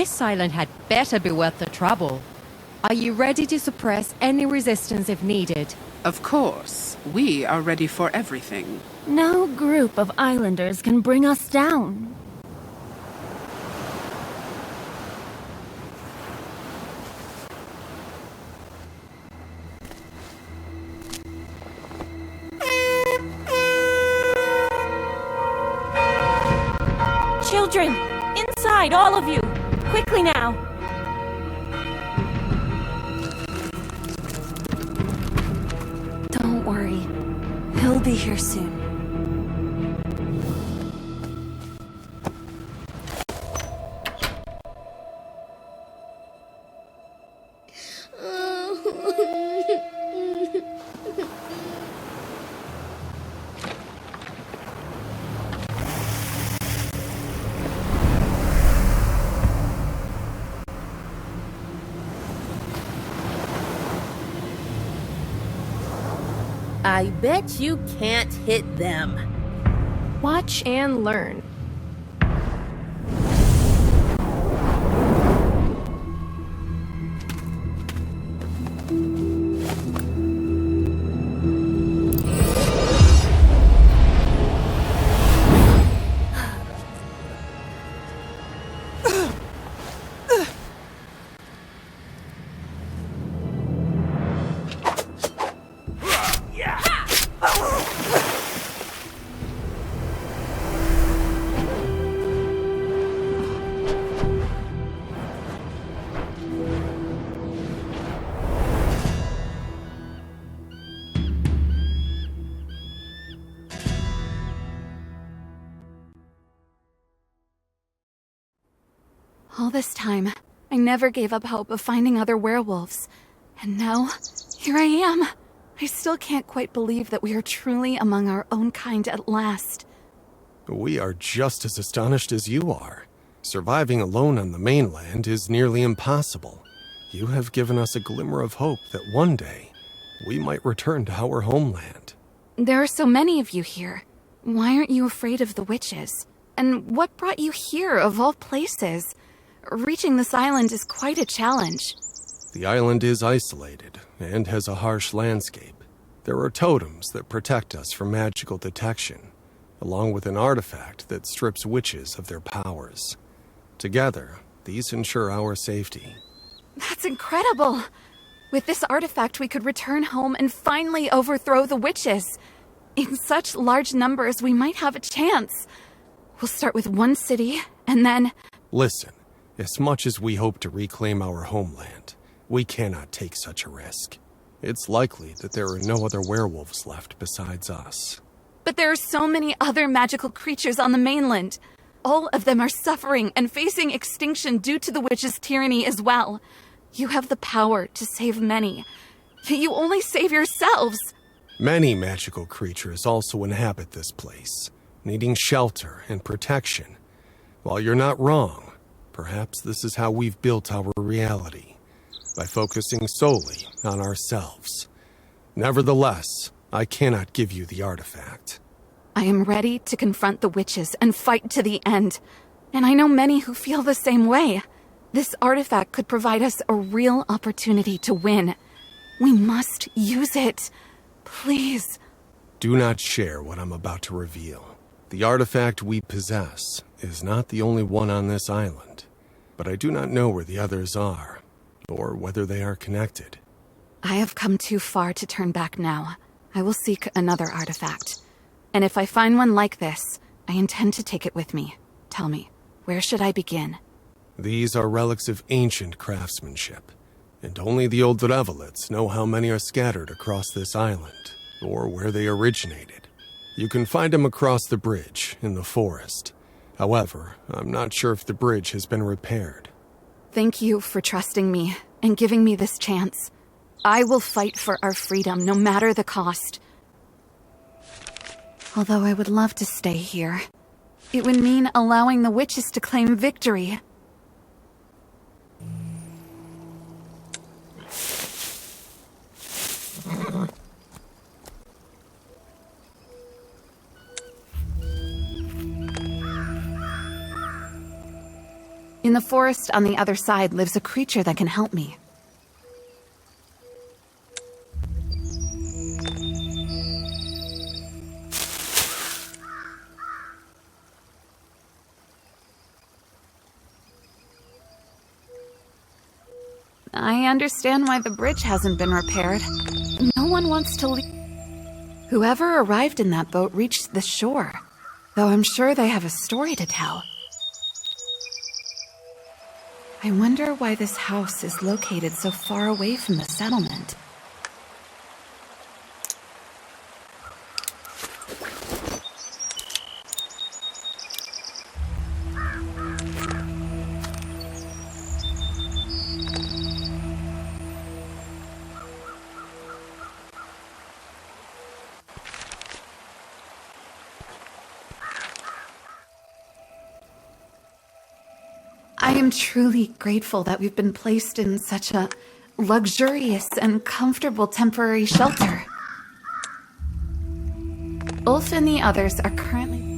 This island had better be worth the trouble. Are you ready to suppress any resistance if needed? Of course. We are ready for everything. No group of islanders can bring us down. Children! Inside, all of you! Quickly now! Don't worry. He'll be here soon. I bet you can't hit them. Watch and learn. All this time, I never gave up hope of finding other werewolves. And now, here I am. I still can't quite believe that we are truly among our own kind at last. We are just as astonished as you are. Surviving alone on the mainland is nearly impossible. You have given us a glimmer of hope that one day, we might return to our homeland. There are so many of you here. Why aren't you afraid of the witches? And what brought you here, of all places? Reaching this island is quite a challenge. The island is isolated and has a harsh landscape. There are totems that protect us from magical detection, along with an artifact that strips witches of their powers. Together, these ensure our safety. That's incredible! With this artifact, we could return home and finally overthrow the witches. In such large numbers, we might have a chance. We'll start with one city, and then... Listen, as much as we hope to reclaim our homeland, we cannot take such a risk. It's likely that there are no other werewolves left besides us. But there are so many other magical creatures on the mainland. All of them are suffering and facing extinction due to the witches' tyranny as well. You have the power to save many, yet you only save yourselves. Many magical creatures also inhabit this place, needing shelter and protection. While you're not wrong, perhaps this is how we've built our reality, by focusing solely on ourselves. Nevertheless, I cannot give you the artifact. I am ready to confront the witches and fight to the end. And I know many who feel the same way. This artifact could provide us a real opportunity to win. We must use it. Please. Do not share what I'm about to reveal. The artifact we possess is not the only one on this island, but I do not know where the others are, or whether they are connected. I have come too far to turn back now. I will seek another artifact. And if I find one like this, I intend to take it with me. Tell me, where should I begin? These are relics of ancient craftsmanship, and only the old Revelets know how many are scattered across this island, or where they originated. You can find them across the bridge, in the forest. However, I'm not sure if the bridge has been repaired. Thank you for trusting me and giving me this chance. I will fight for our freedom, no matter the cost. Although I would love to stay here. It would mean allowing the witches to claim victory. In the forest on the other side lives a creature that can help me. I understand why the bridge hasn't been repaired. No one wants to leave. Whoever arrived in that boat reached the shore, though I'm sure they have a story to tell. I wonder why this house is located so far away from the settlement. I am truly grateful that we've been placed in such a luxurious and comfortable temporary shelter. Ulf and the others are currently...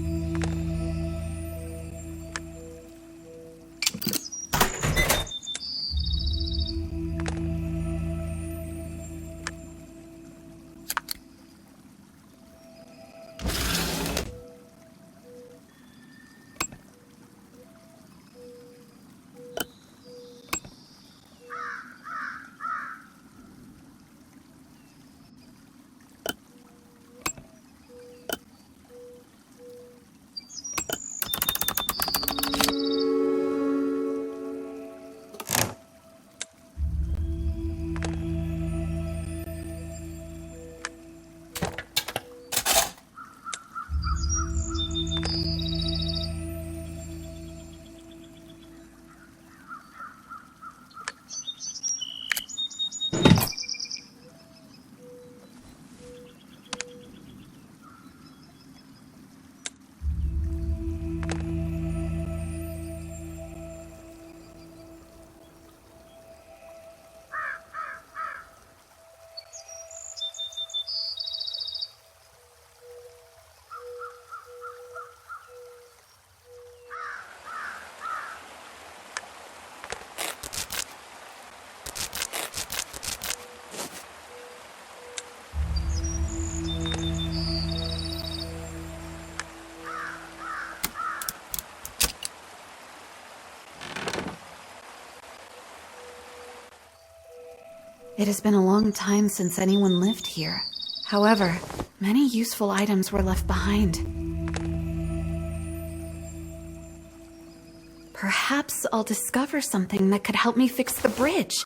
It has been a long time since anyone lived here. However, many useful items were left behind. Perhaps I'll discover something that could help me fix the bridge.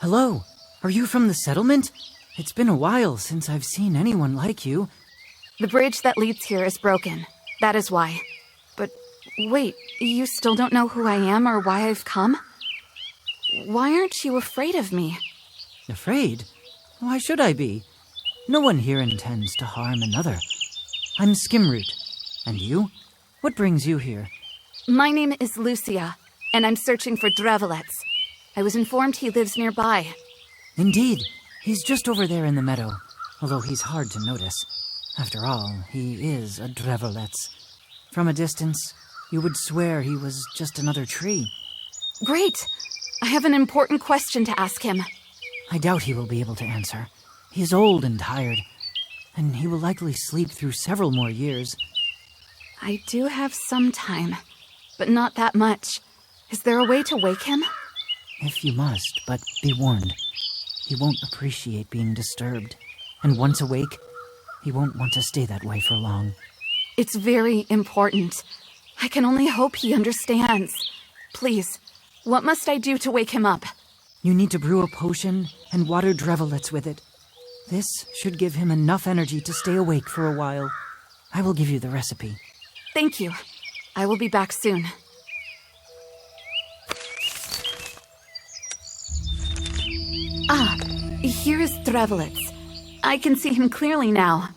Hello, are you from the settlement? It's been a while since I've seen anyone like you. The bridge that leads here is broken. That is why. But wait, you still don't know who I am or why I've come? Why aren't you afraid of me? Afraid? Why should I be? No one here intends to harm another. I'm Skimroot. And you? What brings you here? My name is Lucia, and I'm searching for Drevelets. I was informed he lives nearby. Indeed, he's just over there in the meadow, although he's hard to notice. After all, he is a Drevelets. From a distance, you would swear he was just another tree. Great! I have an important question to ask him. I doubt he will be able to answer. He is old and tired, and he will likely sleep through several more years. I do have some time, but not that much. Is there a way to wake him? If you must, but be warned. He won't appreciate being disturbed, and once awake, he won't want to stay that way for long. It's very important. I can only hope he understands. Please, what must I do to wake him up? You need to brew a potion and water Drevelets with it. This should give him enough energy to stay awake for a while. I will give you the recipe. Thank you. I will be back soon. Ah, here is Drevelets. I can see him clearly now.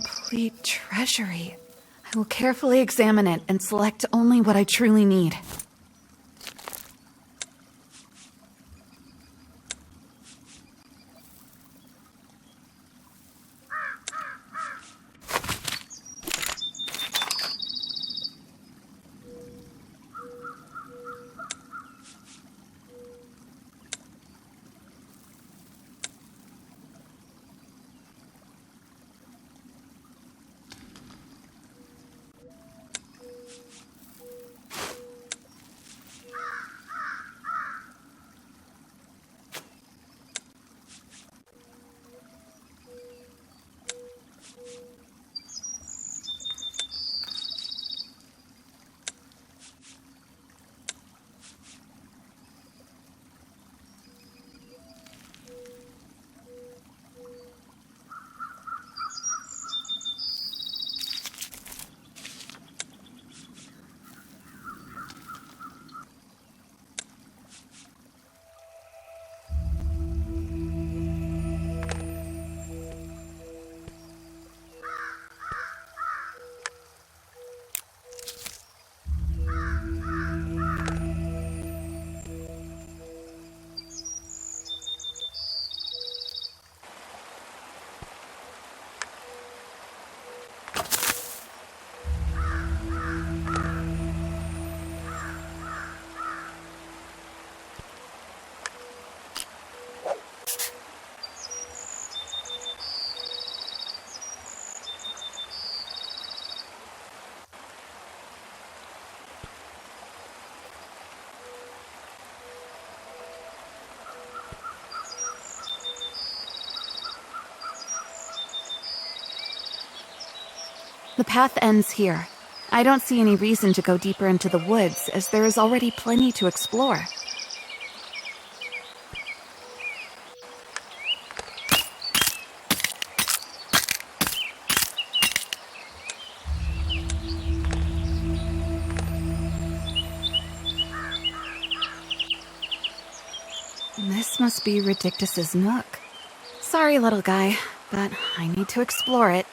complete treasury. I will carefully examine it and select only what I truly need. The path ends here. I don't see any reason to go deeper into the woods, as there is already plenty to explore. This must be Ridictus's nook. Sorry, little guy, but I need to explore it.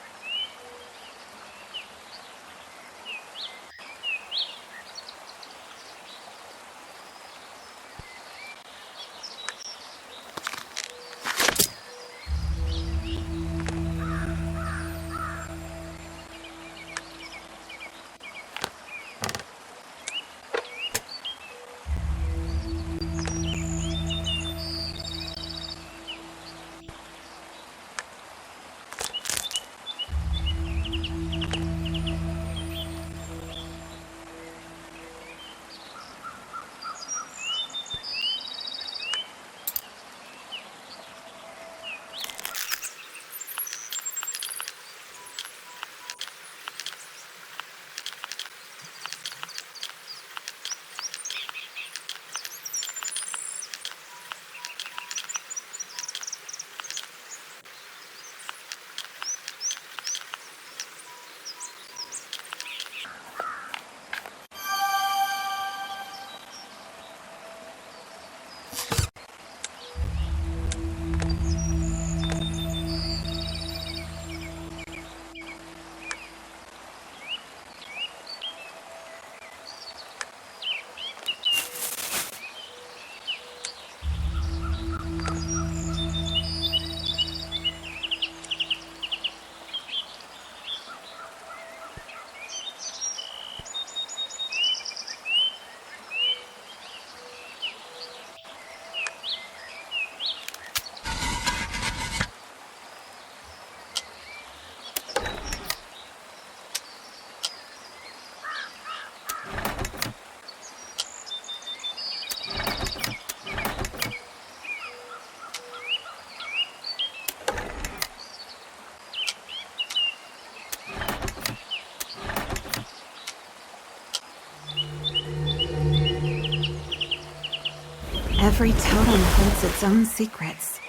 Every totem holds its own secrets.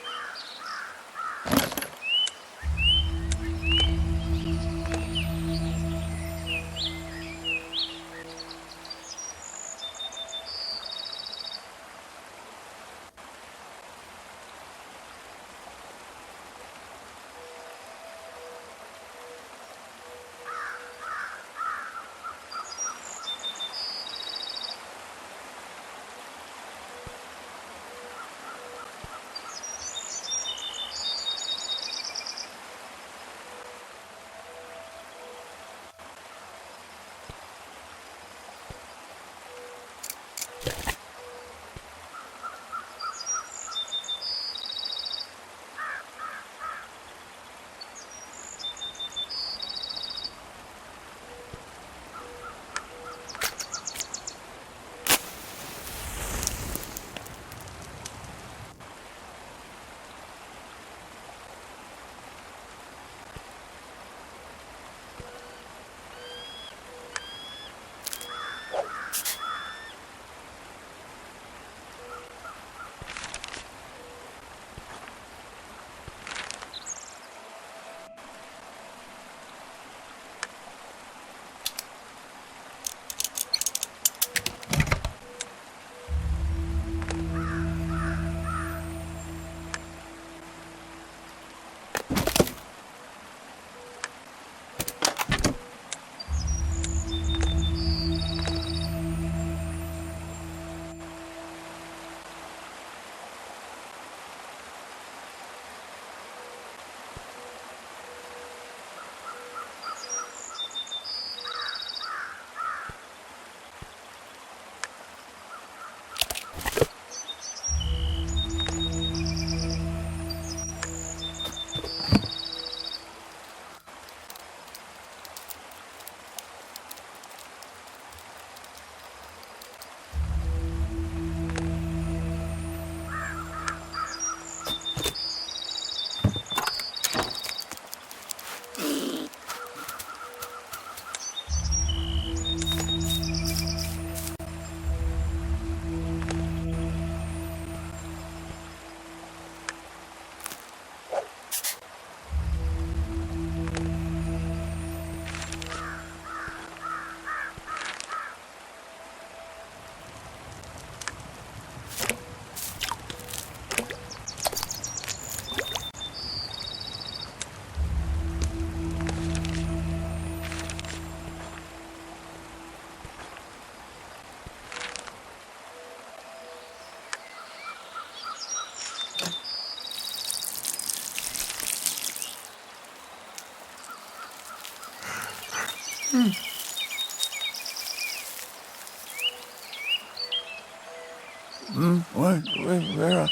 Where?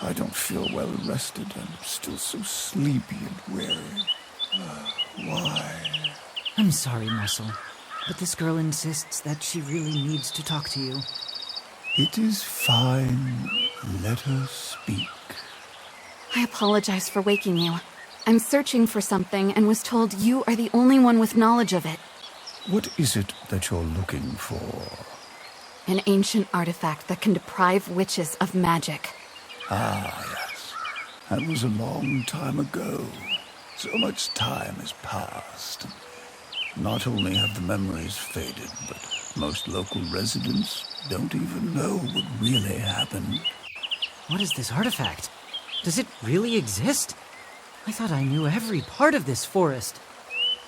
I don't feel well rested. I'm still so sleepy and weary. Why? I'm sorry, Muscle, but this girl insists that she really needs to talk to you. It is fine. Let her speak. I apologize for waking you. I'm searching for something and was told you are the only one with knowledge of it. What is it that you're looking for? An ancient artifact that can deprive witches of magic. Ah, yes. That was a long time ago. So much time has passed. Not only have the memories faded, but most local residents don't even know what really happened. What is this artifact? Does it really exist? I thought I knew every part of this forest.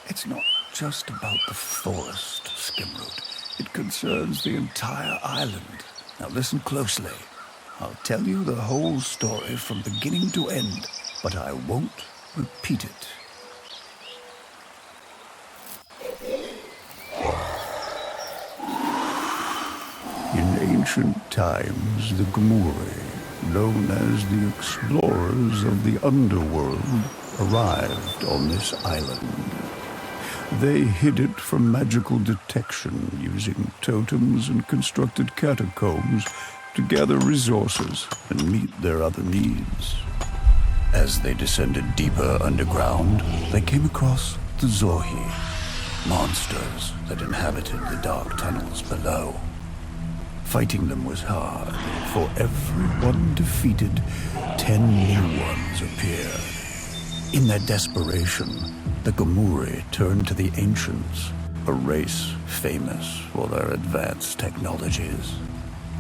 It's not just about the forest, Skimroot. It concerns the entire island. Now listen closely. I'll tell you the whole story from beginning to end, but I won't repeat it. In ancient times, the Gomuri, known as the explorers of the underworld, arrived on this island. They hid it from magical detection using totems and constructed catacombs to gather resources and meet their other needs. As they descended deeper underground, they came across the Zohi, monsters that inhabited the dark tunnels below. Fighting them was hard. For every one defeated, 10 new ones appeared. In their desperation, the Gomuri turned to the Ancients, a race famous for their advanced technologies.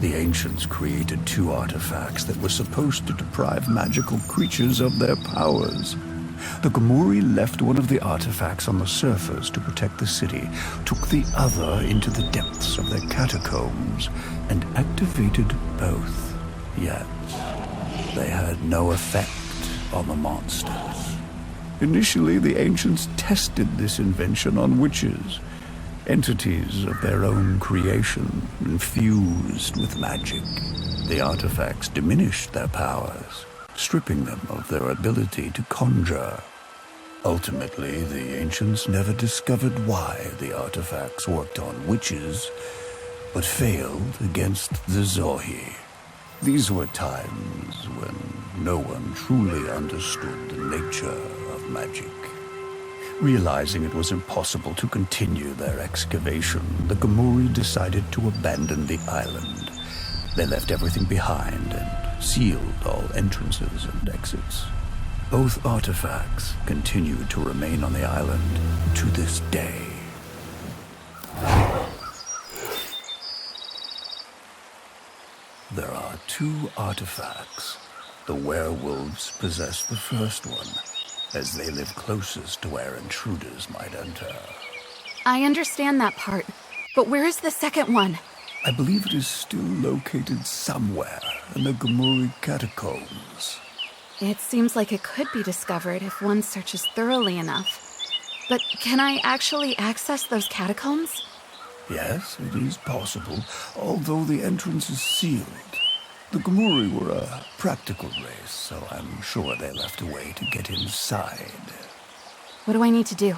The Ancients created 2 artifacts that were supposed to deprive magical creatures of their powers. The Gomuri left one of the artifacts on the surface to protect the city, took the other into the depths of their catacombs, and activated both. Yet, they had no effect on the monsters. Initially, the Ancients tested this invention on witches, entities of their own creation, infused with magic. The artifacts diminished their powers, stripping them of their ability to conjure. Ultimately, the Ancients never discovered why the artifacts worked on witches, but failed against the Zohi. These were times when no one truly understood the nature of magic. Realizing it was impossible to continue their excavation, the Gomuri decided to abandon the island. They left everything behind and sealed all entrances and exits. Both artifacts continue to remain on the island to this day. There are 2 artifacts. The werewolves possess the first one, as they live closest to where intruders might enter. I understand that part, but where is the second one? I believe it is still located somewhere in the Gomuri catacombs. It seems like it could be discovered if one searches thoroughly enough. But can I actually access those catacombs? Yes, it is possible, although the entrance is sealed. The Gomuri were a practical race, so I'm sure they left a way to get inside. What do I need to do?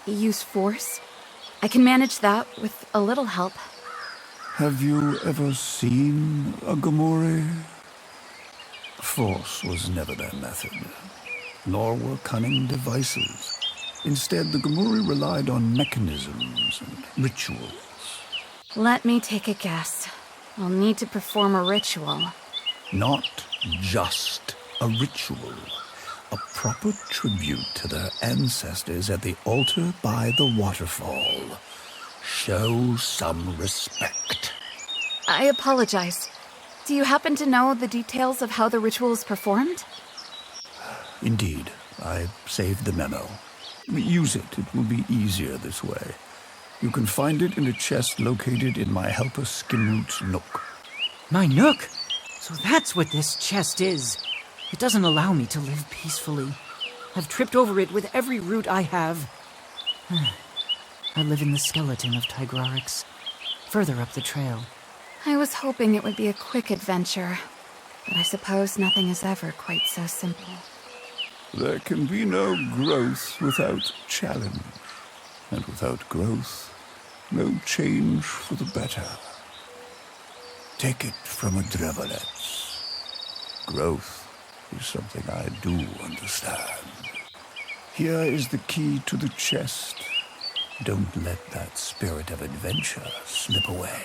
Use force? I can manage that with a little help. Have you ever seen a Gomuri? Force was never their method, nor were cunning devices. Instead, the Gomuri relied on mechanisms and rituals. Let me take a guess. I'll need to perform a ritual. Not just a ritual. A proper tribute to their ancestors at the altar by the waterfall. Show some respect. I apologize. Do you happen to know the details of how the ritual is performed? Indeed. I saved the memo. Use it. It will be easier this way. You can find it in a chest located in my helper Skimroot's nook. My nook? So that's what this chest is. It doesn't allow me to live peacefully. I've tripped over it with every root I have. I live in the skeleton of Tigrarix, further up the trail. I was hoping it would be a quick adventure, but I suppose nothing is ever quite so simple. There can be no growth without challenge, and without growth, no change for the better. Take it from a Drevelets. Growth is something I do understand. Here is the key to the chest. Don't let that spirit of adventure slip away.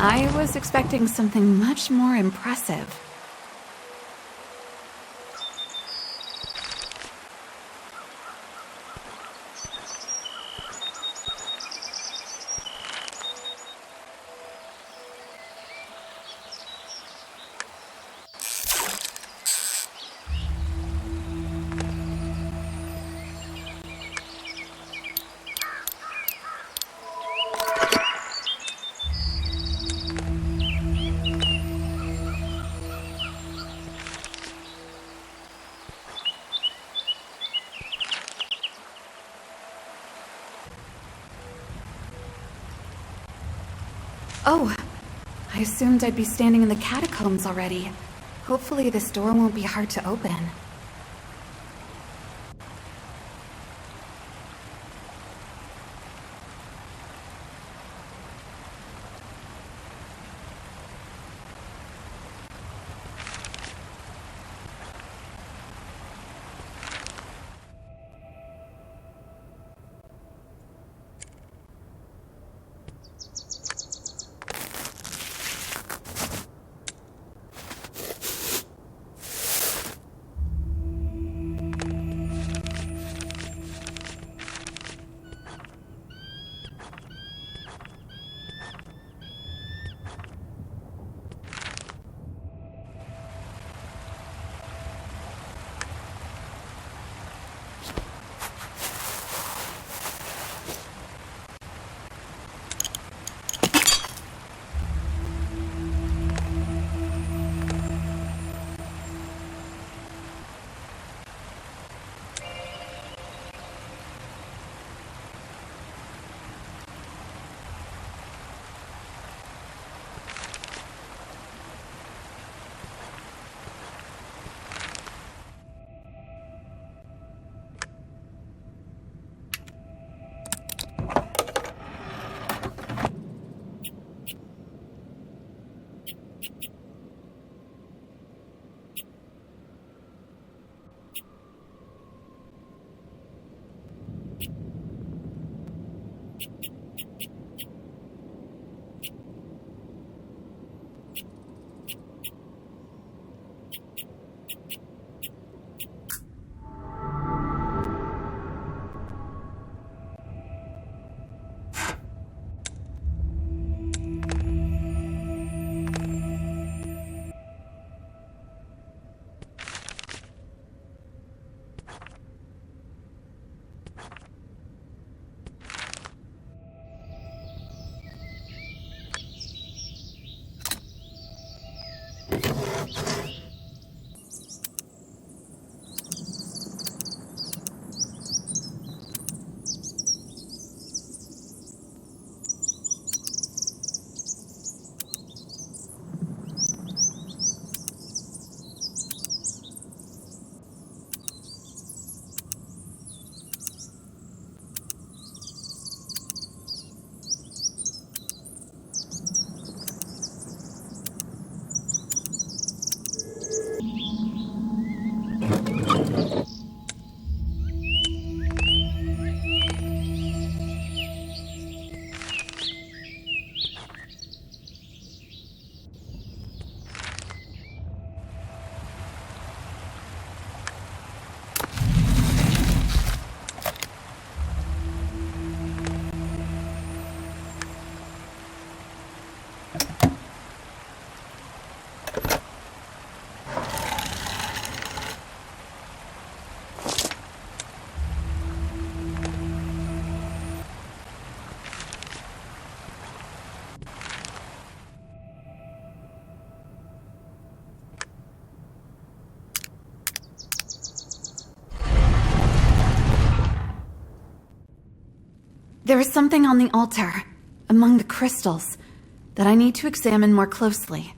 I was expecting something much more impressive. Oh, I assumed I'd be standing in the catacombs already. Hopefully this door won't be hard to open. There is something on the altar, among the crystals, that I need to examine more closely.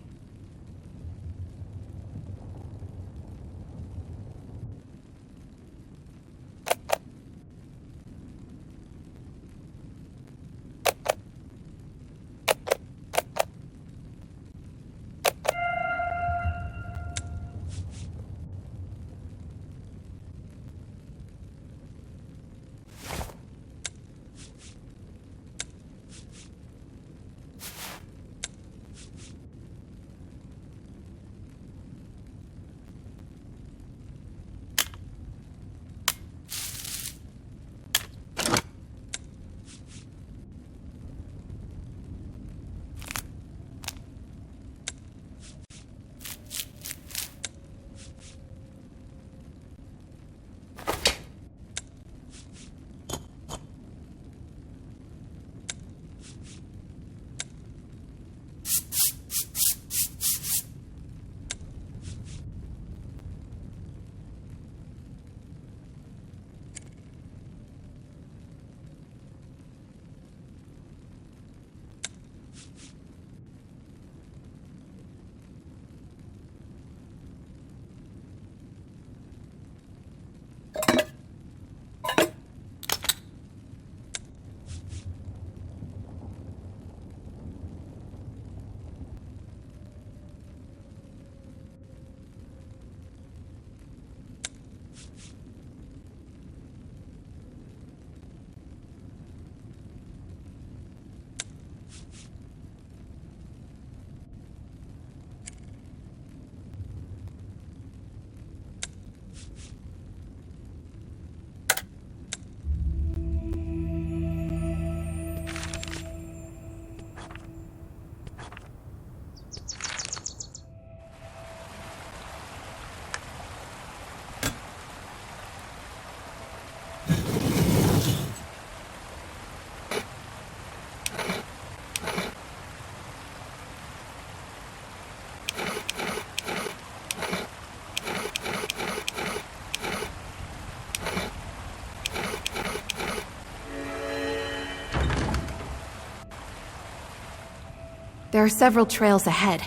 There are several trails ahead,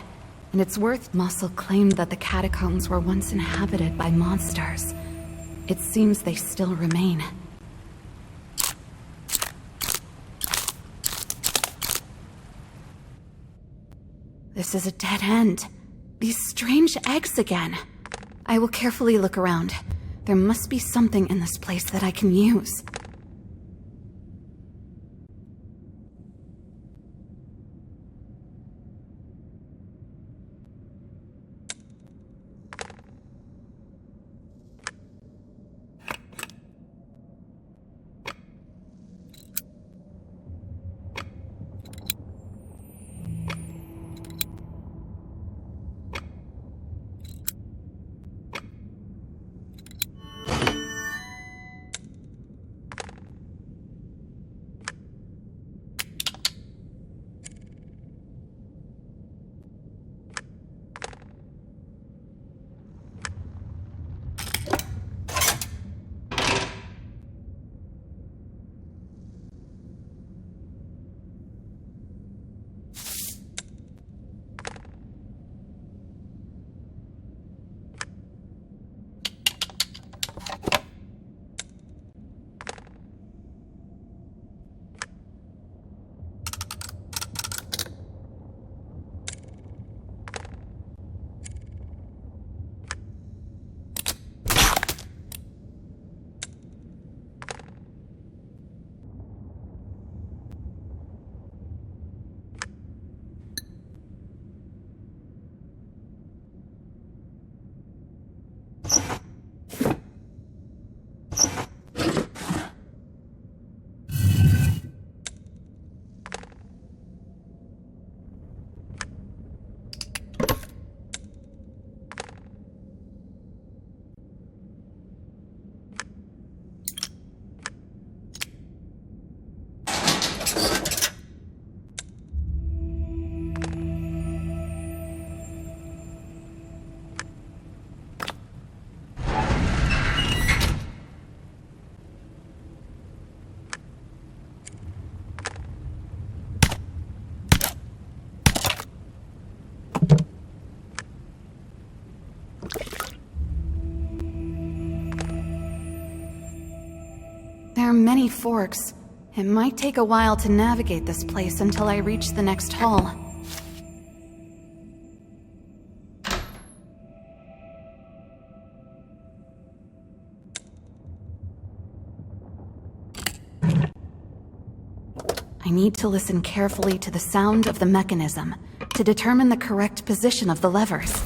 and it's worth. Muscle claimed that the catacombs were once inhabited by monsters. It seems they still remain. This is a dead end. These strange eggs again. I will carefully look around. There must be something in this place that I can use. There are many forks. It might take a while to navigate this place until I reach the next hall. I need to listen carefully to the sound of the mechanism to determine the correct position of the levers.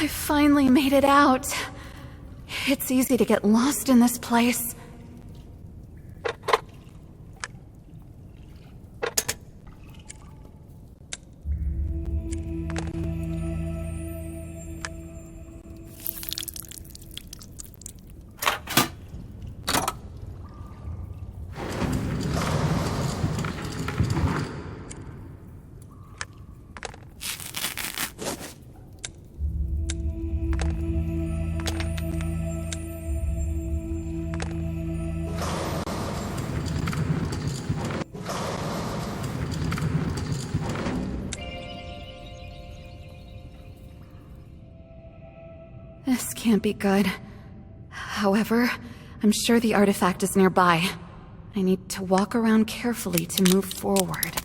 I finally made it out. It's easy to get lost in this place. This can't be good. However, I'm sure the artifact is nearby. I need to walk around carefully to move forward.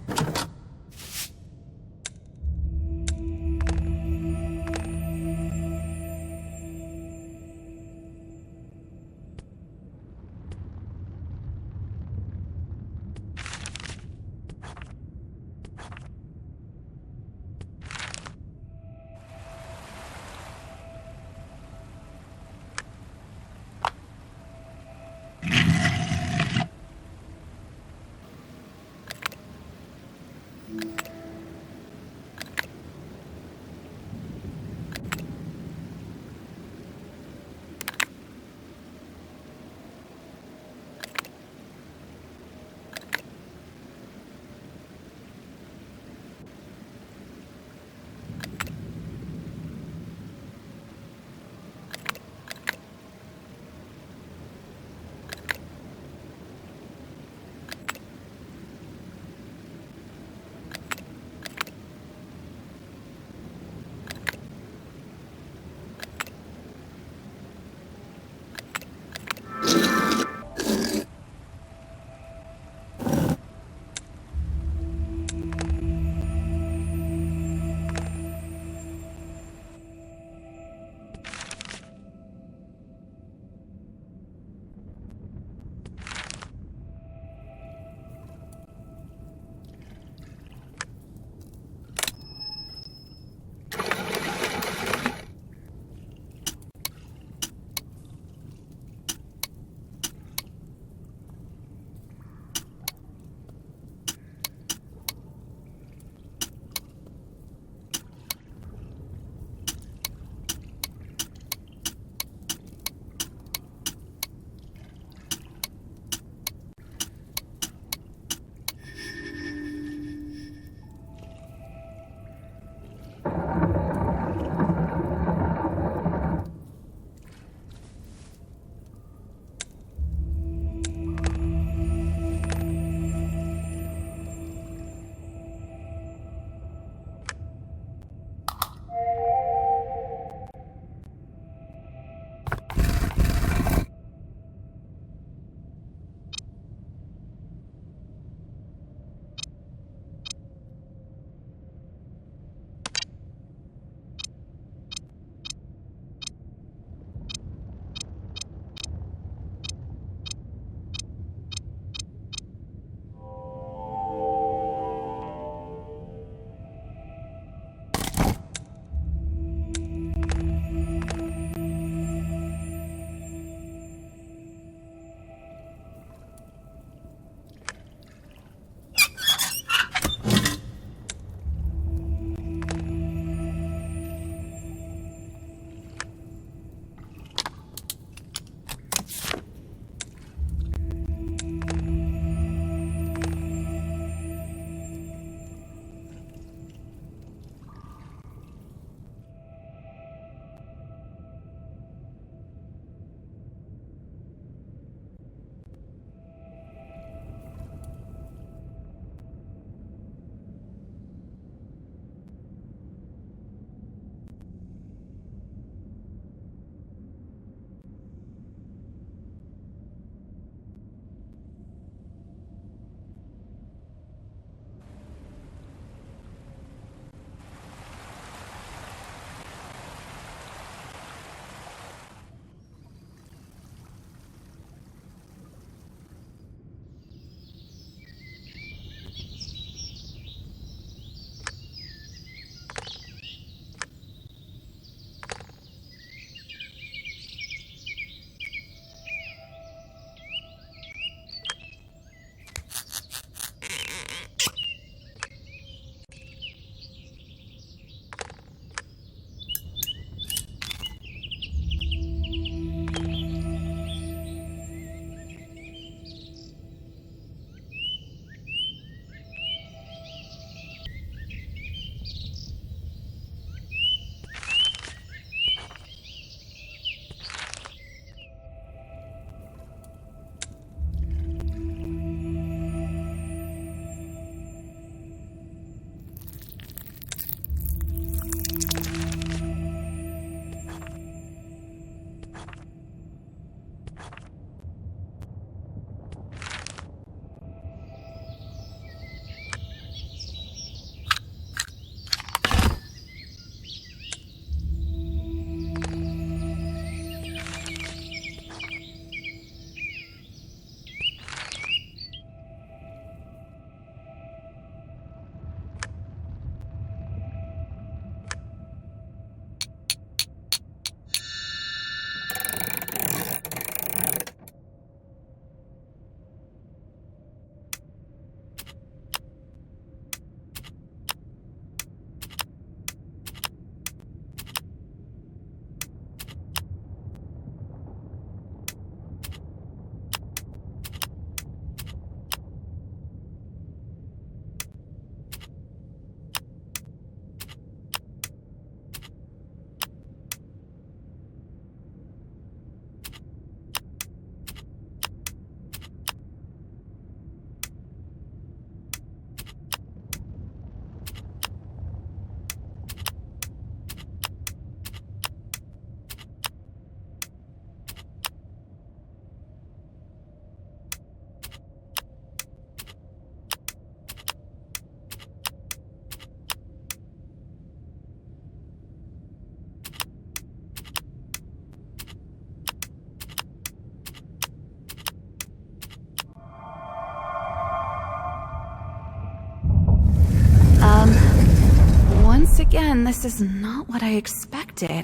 this is not what I expected.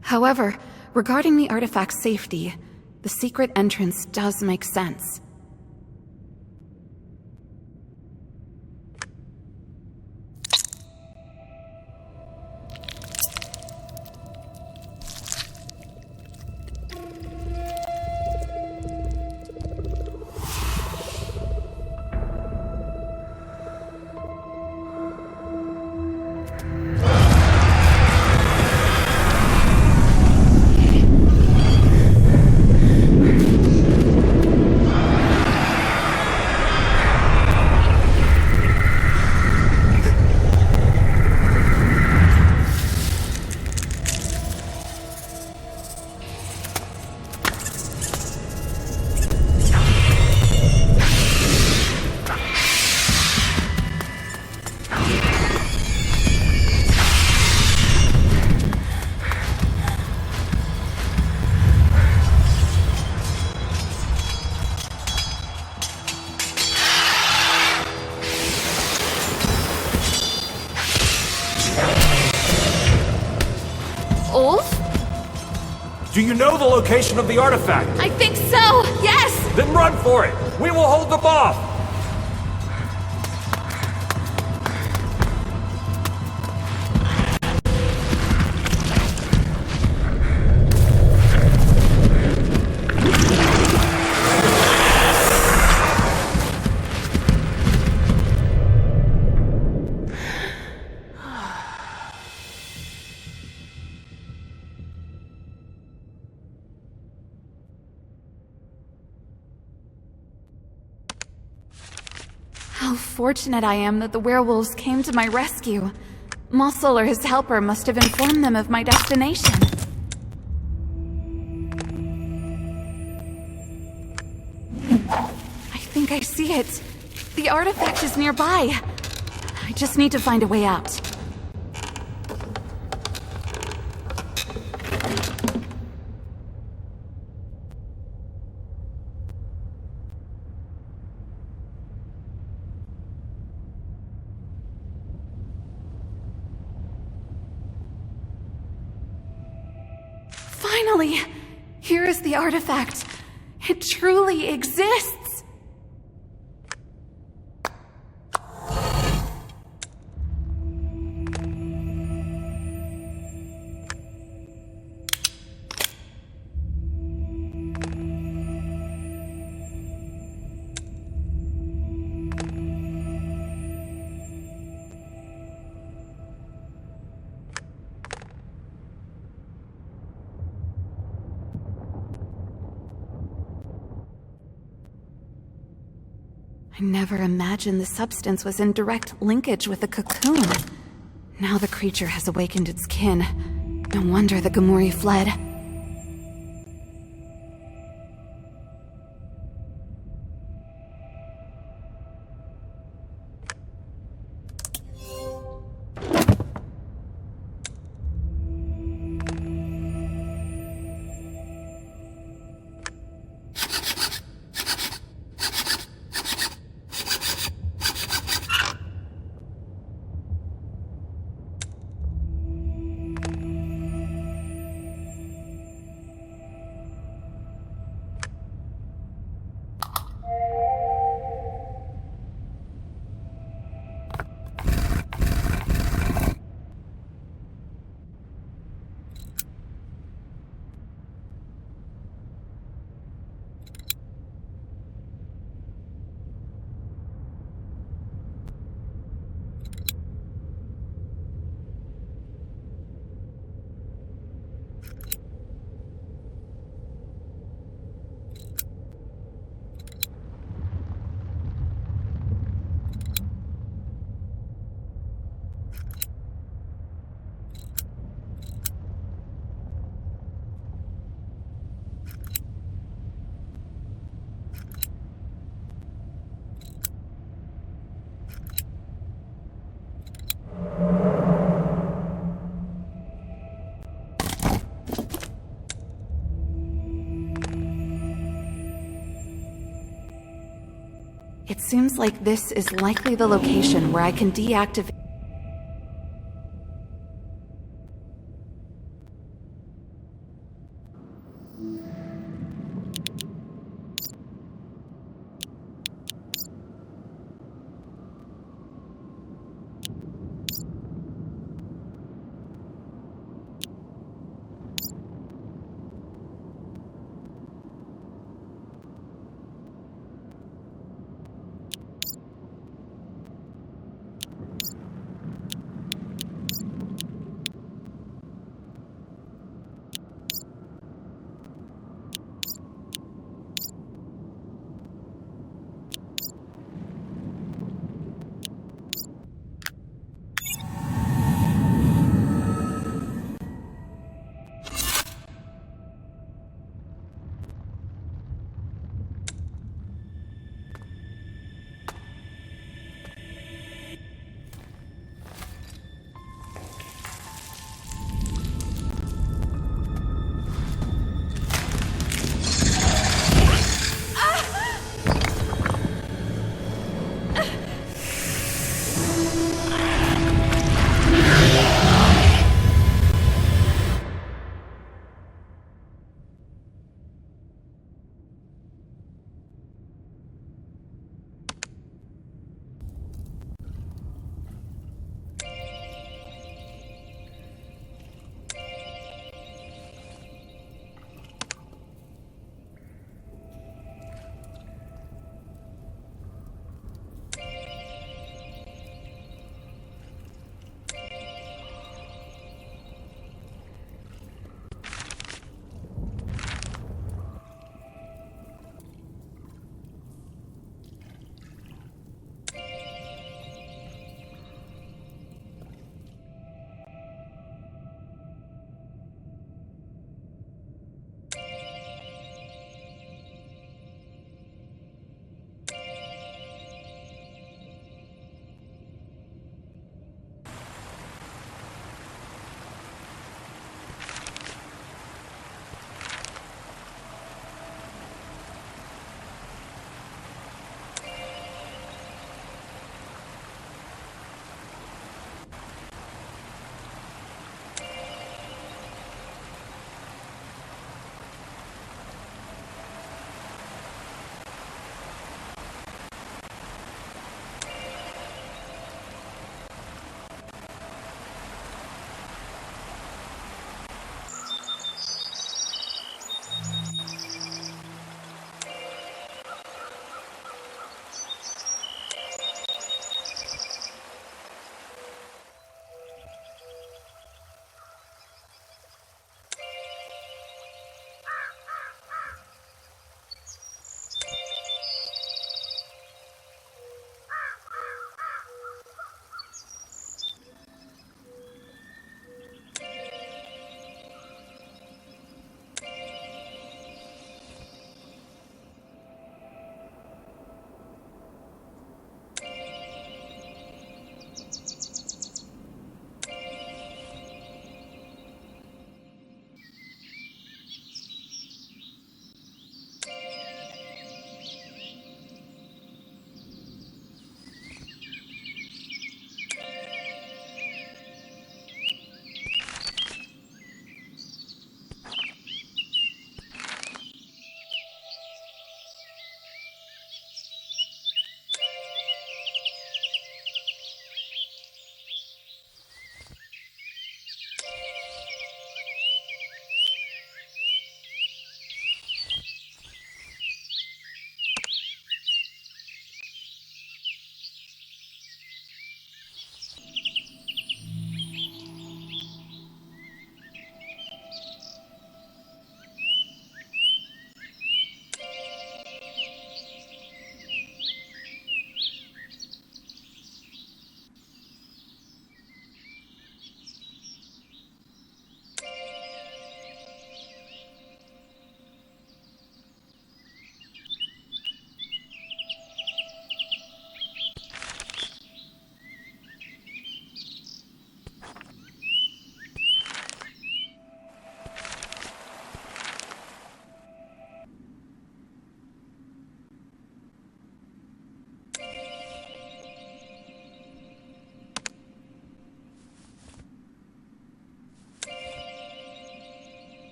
However, regarding the artifact's safety, the secret entrance does make sense. Do you know the location of the artifact? I think so, yes! Then run for it! We will hold them off! How fortunate I am that the werewolves came to my rescue. Muscle or his helper must have informed them of my destination. I think I see it. The artifact is nearby. I just need to find a way out. Finally! Here is the artifact. It truly exists! I never imagined the substance was in direct linkage with the cocoon. Now the creature has awakened its kin. No wonder the Gamori fled. It seems like this is likely the location where I can deactivate...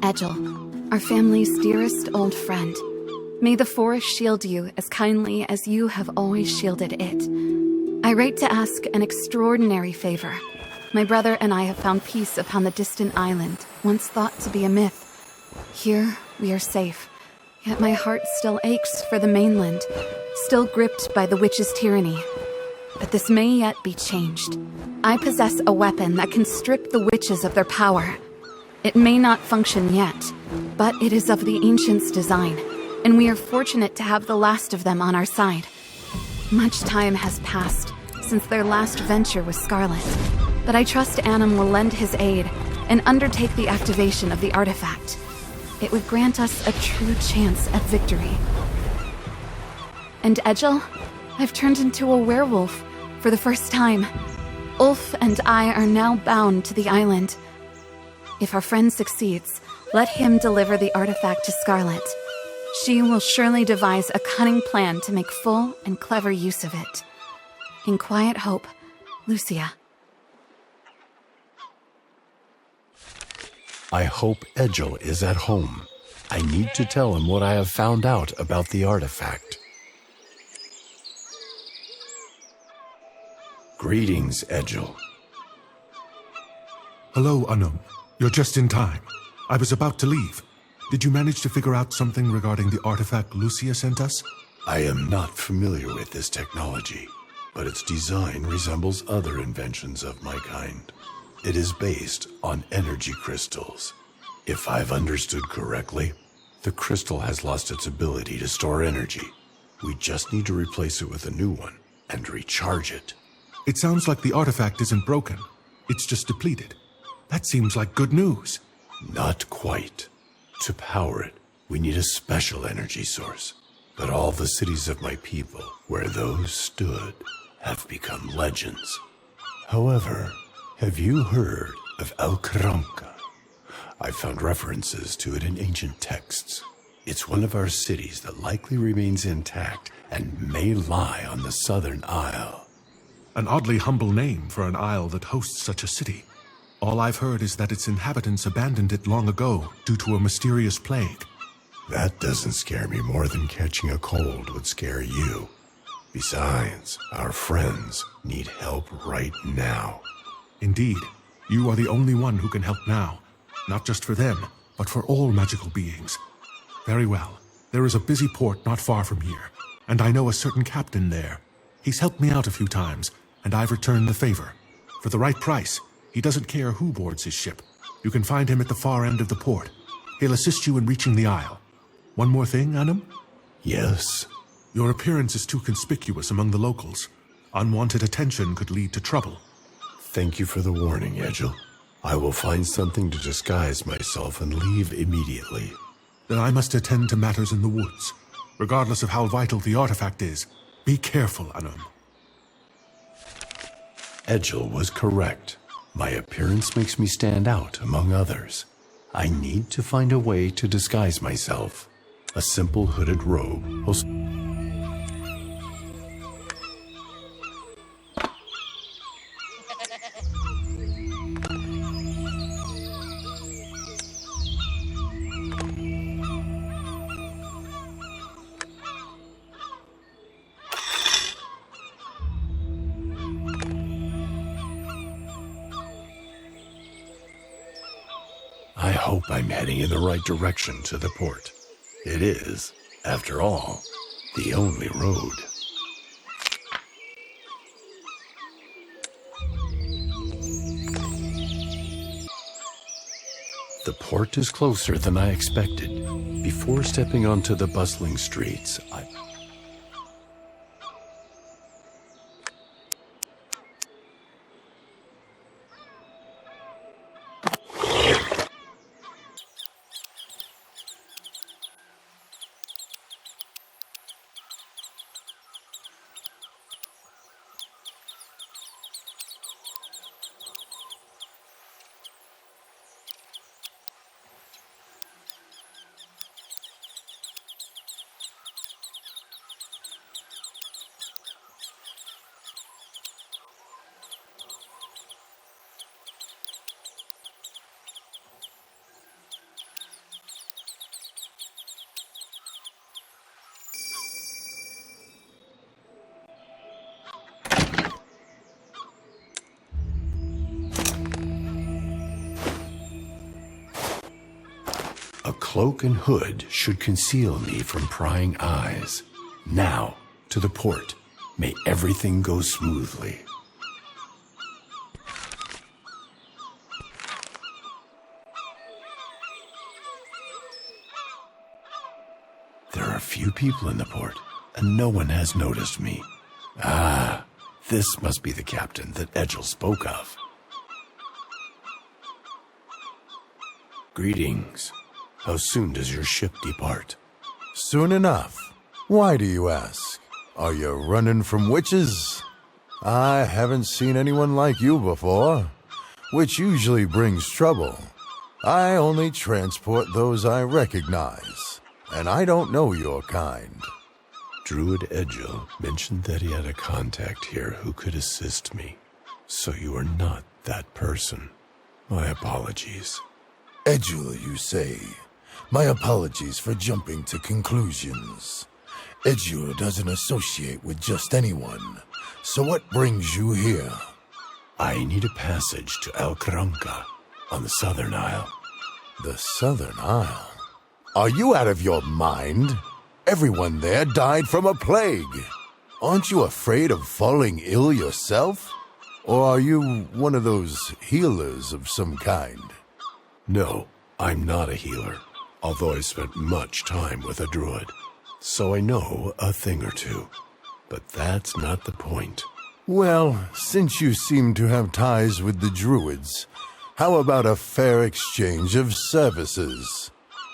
Edgel, our family's dearest old friend. May the forest shield you as kindly as you have always shielded it. I write to ask an extraordinary favor. My brother and I have found peace upon the distant island, once thought to be a myth. Here, we are safe, yet my heart still aches for the mainland, still gripped by the witch's tyranny. But this may yet be changed. I possess a weapon that can strip the witches of their power. It may not function yet, but it is of the ancients' design, and we are fortunate to have the last of them on our side. Much time has passed since their last venture with Scarlet, but I trust Annam will lend his aid and undertake the activation of the artifact. It would grant us a true chance at victory. And Edgel, I've turned into a werewolf for the first time. Ulf and I are now bound to the island. If our friend succeeds, let him deliver the artifact to Scarlet. She will surely devise a cunning plan to make full and clever use of it. In quiet hope, Lucia. I hope Edgel is at home. I need to tell him what I have found out about the artifact. Greetings, Edgel. Hello, Anum. You're just in time. I was about to leave. Did you manage to figure out something regarding the artifact Lucia sent us? I am not familiar with this technology, but its design resembles other inventions of my kind. It is based on energy crystals. If I've understood correctly, the crystal has lost its ability to store energy. We just need to replace it with a new one and recharge it. It sounds like the artifact isn't broken. It's just depleted. That seems like good news. Not quite. To power it, we need a special energy source. But all the cities of my people, where those stood, have become legends. However, have you heard of Alcranca? I found references to it in ancient texts. It's one of our cities that likely remains intact and may lie on the southern isle. An oddly humble name for an isle that hosts such a city. All I've heard is that its inhabitants abandoned it long ago due to a mysterious plague. That doesn't scare me more than catching a cold would scare you. Besides, our friends need help right now. Indeed, you are the only one who can help now. Not just for them, but for all magical beings. Very well. There is a busy port not far from here, and I know a certain captain there. He's helped me out a few times, and I've returned the favor. For the right price, he doesn't care who boards his ship. You can find him at the far end of the port. He'll assist you in reaching the isle. One more thing, Annam? Yes? Your appearance is too conspicuous among the locals. Unwanted attention could lead to trouble. Thank you for the warning, Edgel. I will find something to disguise myself and leave immediately. Then I must attend to matters in the woods. Regardless of how vital the artifact is, be careful, Annam. Edgel was correct. My appearance makes me stand out among others. I need to find a way to disguise myself. A simple hooded robe will... I hope I'm heading in the right direction to the port. It is, after all, the only road. The port is closer than I expected. Before stepping onto the bustling streets, cloak and hood should conceal me from prying eyes. Now, to the port. May everything go smoothly. There are few people in the port, and no one has noticed me. Ah, this must be the captain that Edgel spoke of. Greetings. How soon does your ship depart? Soon enough. Why do you ask? Are you running from witches? I haven't seen anyone like you before, which usually brings trouble. I only transport those I recognize, and I don't know your kind. Druid Edgel mentioned that he had a contact here who could assist me. So you are not that person. My apologies. Edgel, you say? My apologies for jumping to conclusions. Edgel doesn't associate with just anyone. So what brings you here? I need a passage to El Caranca on the Southern Isle. The Southern Isle? Are you out of your mind? Everyone there died from a plague. Aren't you afraid of falling ill yourself? Or are you one of those healers of some kind? No, I'm not a healer, although I spent much time with a druid. So I know a thing or two. But that's not the point. Well, since you seem to have ties with the druids, how about a fair exchange of services?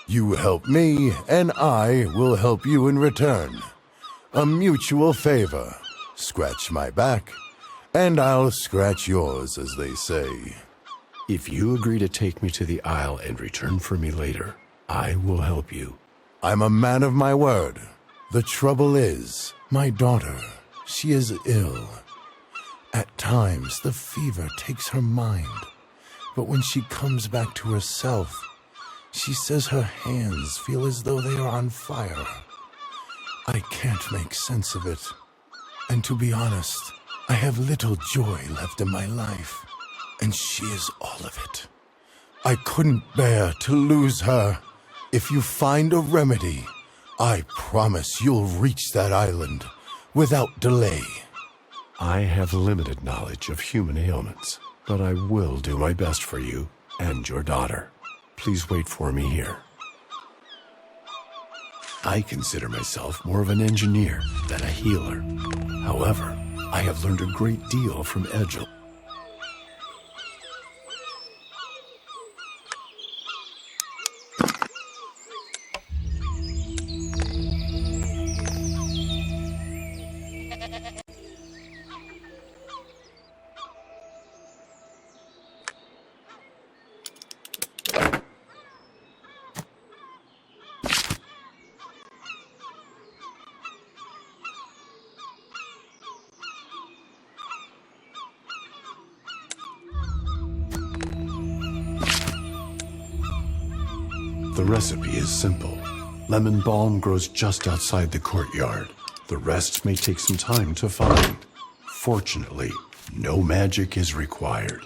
You help me, and I will help you in return. A mutual favor. Scratch my back, and I'll scratch yours, as they say. If you agree to take me to the Isle and return for me later, I will help you. I'm a man of my word. The trouble is, my daughter, she is ill. At times, the fever takes her mind. But when she comes back to herself, she says her hands feel as though they are on fire. I can't make sense of it. And to be honest, I have little joy left in my life. And she is all of it. I couldn't bear to lose her. If you find a remedy, I promise you'll reach that island without delay. I have limited knowledge of human ailments, but I will do my best for you and your daughter. Please wait for me here. I consider myself more of an engineer than a healer. However, I have learned a great deal from Edgel. The recipe is simple. Lemon balm grows just outside the courtyard. The rest may take some time to find. Fortunately, no magic is required.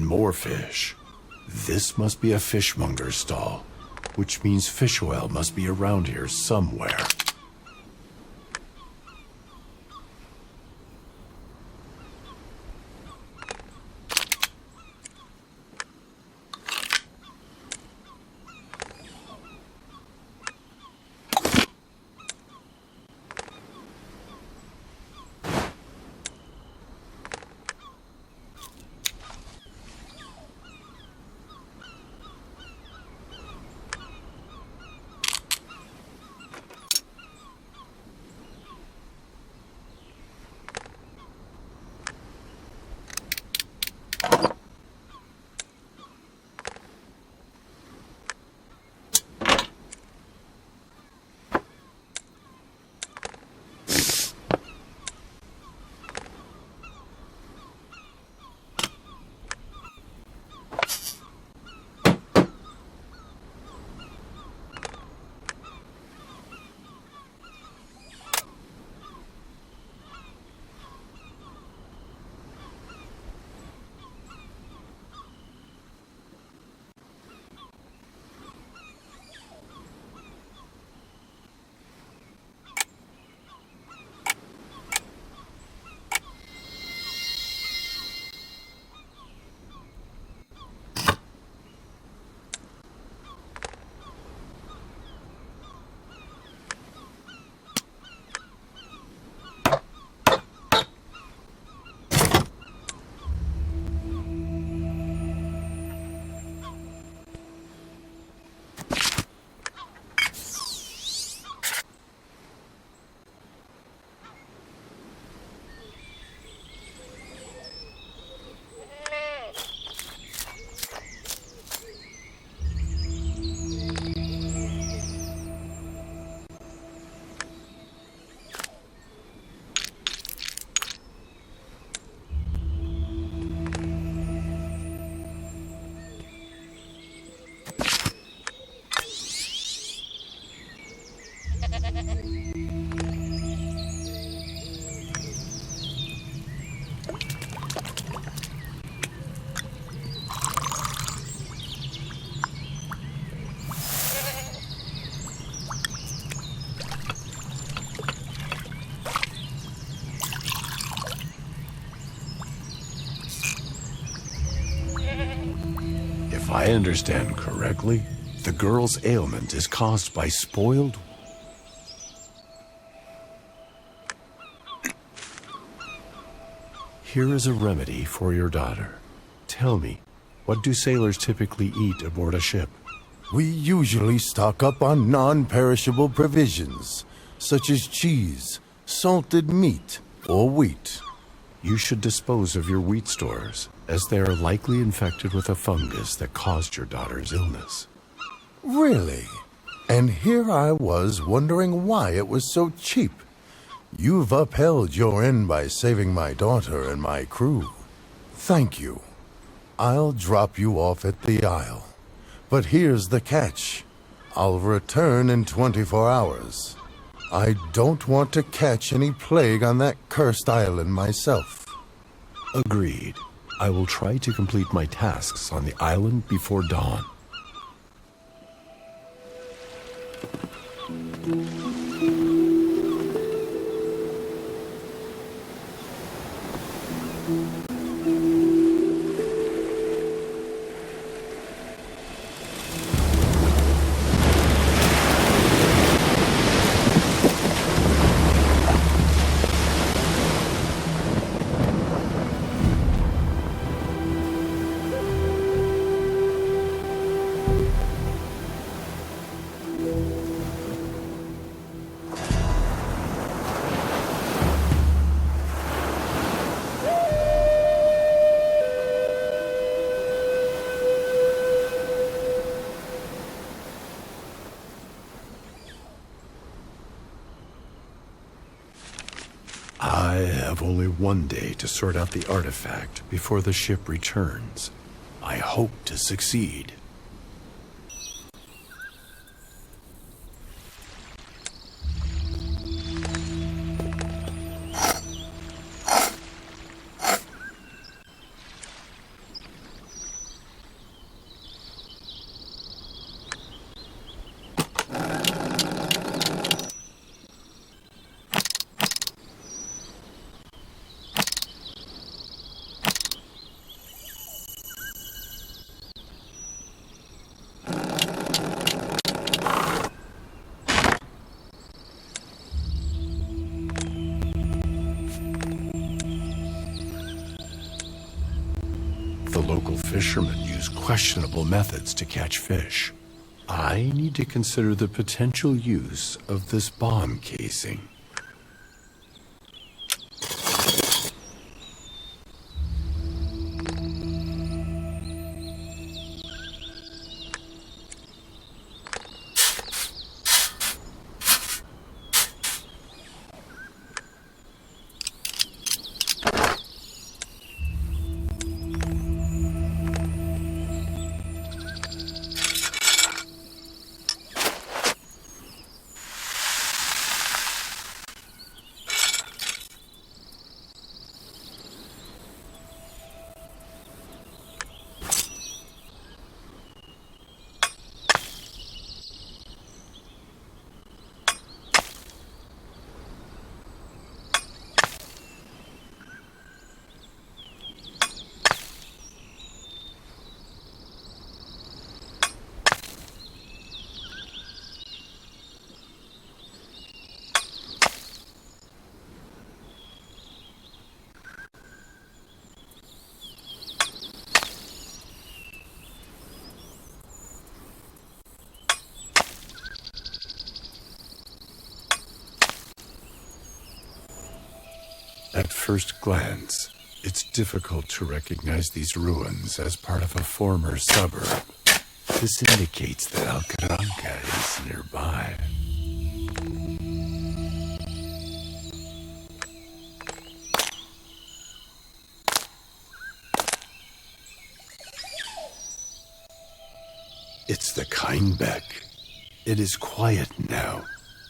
And more fish. This must be a fishmonger's stall, which means fish oil must be around here somewhere. If I understand correctly, the girl's ailment is caused by spoiled... Here is a remedy for your daughter. Tell me, what do sailors typically eat aboard a ship? We usually stock up on non-perishable provisions, such as cheese, salted meat, or wheat. You should dispose of your wheat stores, as they are likely infected with a fungus that caused your daughter's illness. Really? And here I was wondering why it was so cheap. You've upheld your end by saving my daughter and my crew. Thank you. I'll drop you off at the Isle. But here's the catch. I'll return in 24 hours. I don't want to catch any plague on that cursed island myself. Agreed. I will try to complete my tasks on the island before dawn. I have only one day to sort out the artifact before the ship returns. I hope to succeed. questionable methods to catch fish. I need to consider the potential use of this bomb casing. At first glance, it's difficult to recognize these ruins as part of a former suburb. This indicates that Alcaranca is nearby. It's the Kindbeck. It is quiet now.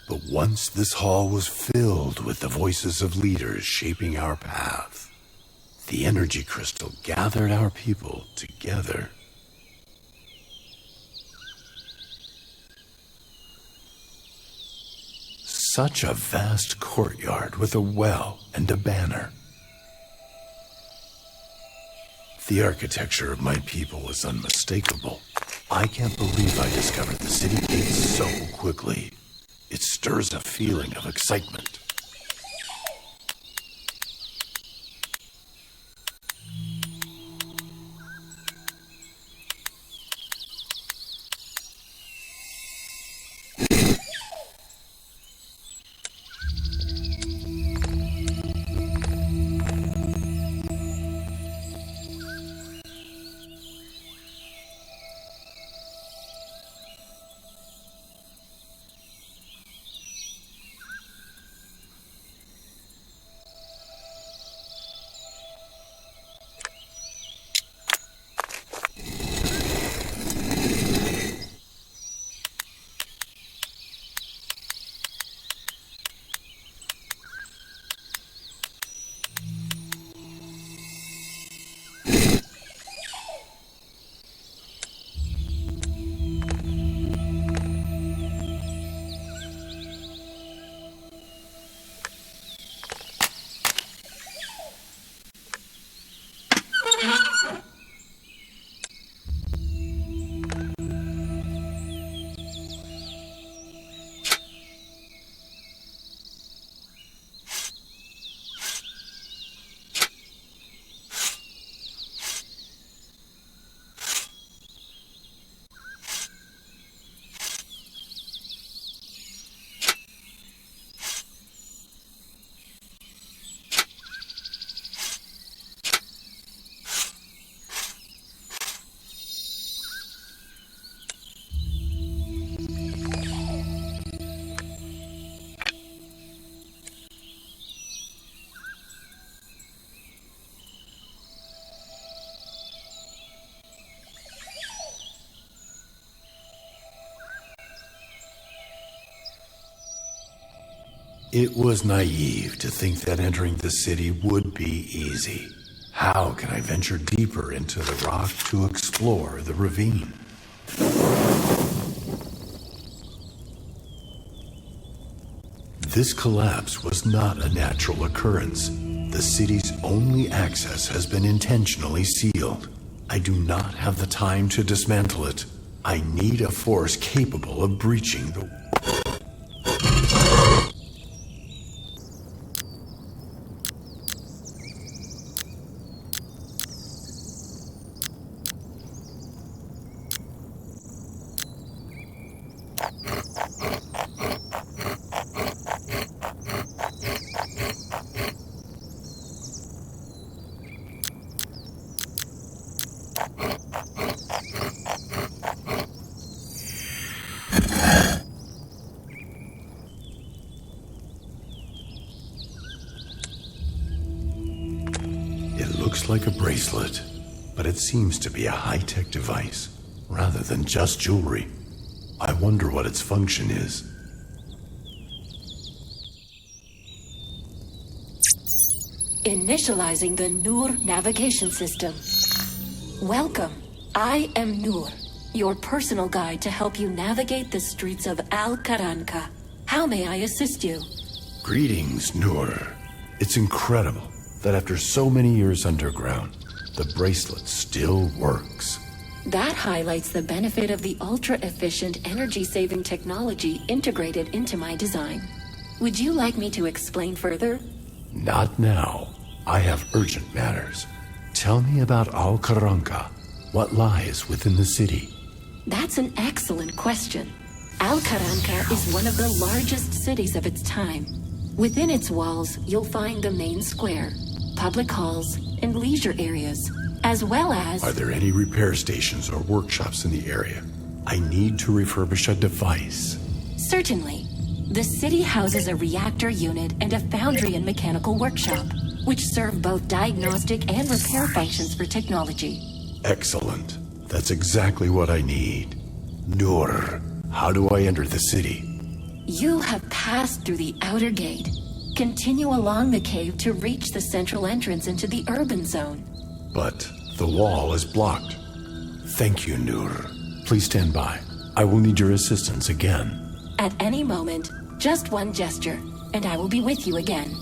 But once this hall was filled with the voices of leaders shaping our path, the energy crystal gathered our people together. Such a vast courtyard with a well and a banner. The architecture of my people was unmistakable. I can't believe I discovered the city gates so quickly. It stirs a feeling of excitement. It was naive to think that entering the city would be easy. How can I venture deeper into the rock to explore the ravine? This collapse was not a natural occurrence. The city's only access has been intentionally sealed. I do not have the time to dismantle it. I need a force capable of breaching the... looks like a bracelet, but it seems to be a high-tech device, rather than just jewelry. I wonder what its function is. Initializing the Nur navigation system. Welcome. I am Nur, your personal guide to help you navigate the streets of Al-Qaranqa. How may I assist you? Greetings, Nur. It's incredible that after so many years underground, the bracelet still works. That highlights the benefit of the ultra-efficient energy-saving technology integrated into my design. Would you like me to explain further? Not now. I have urgent matters. Tell me about Al-Qaranqa. What lies within the city? That's an excellent question. Al-Qaranqa is one of the largest cities of its time. Within its walls, you'll find the main square, public halls, and leisure areas, as well as... Are there any repair stations or workshops in the area? I need to refurbish a device. Certainly. The city houses a reactor unit and a foundry and mechanical workshop, which serve both diagnostic and repair functions for technology. Excellent. That's exactly what I need. Nur, how do I enter the city? You have passed through the outer gate. Continue along the cave to reach the central entrance into the urban zone. But the wall is blocked. Thank you, Nur. Please stand by. I will need your assistance again. At any moment, just one gesture, and I will be with you again.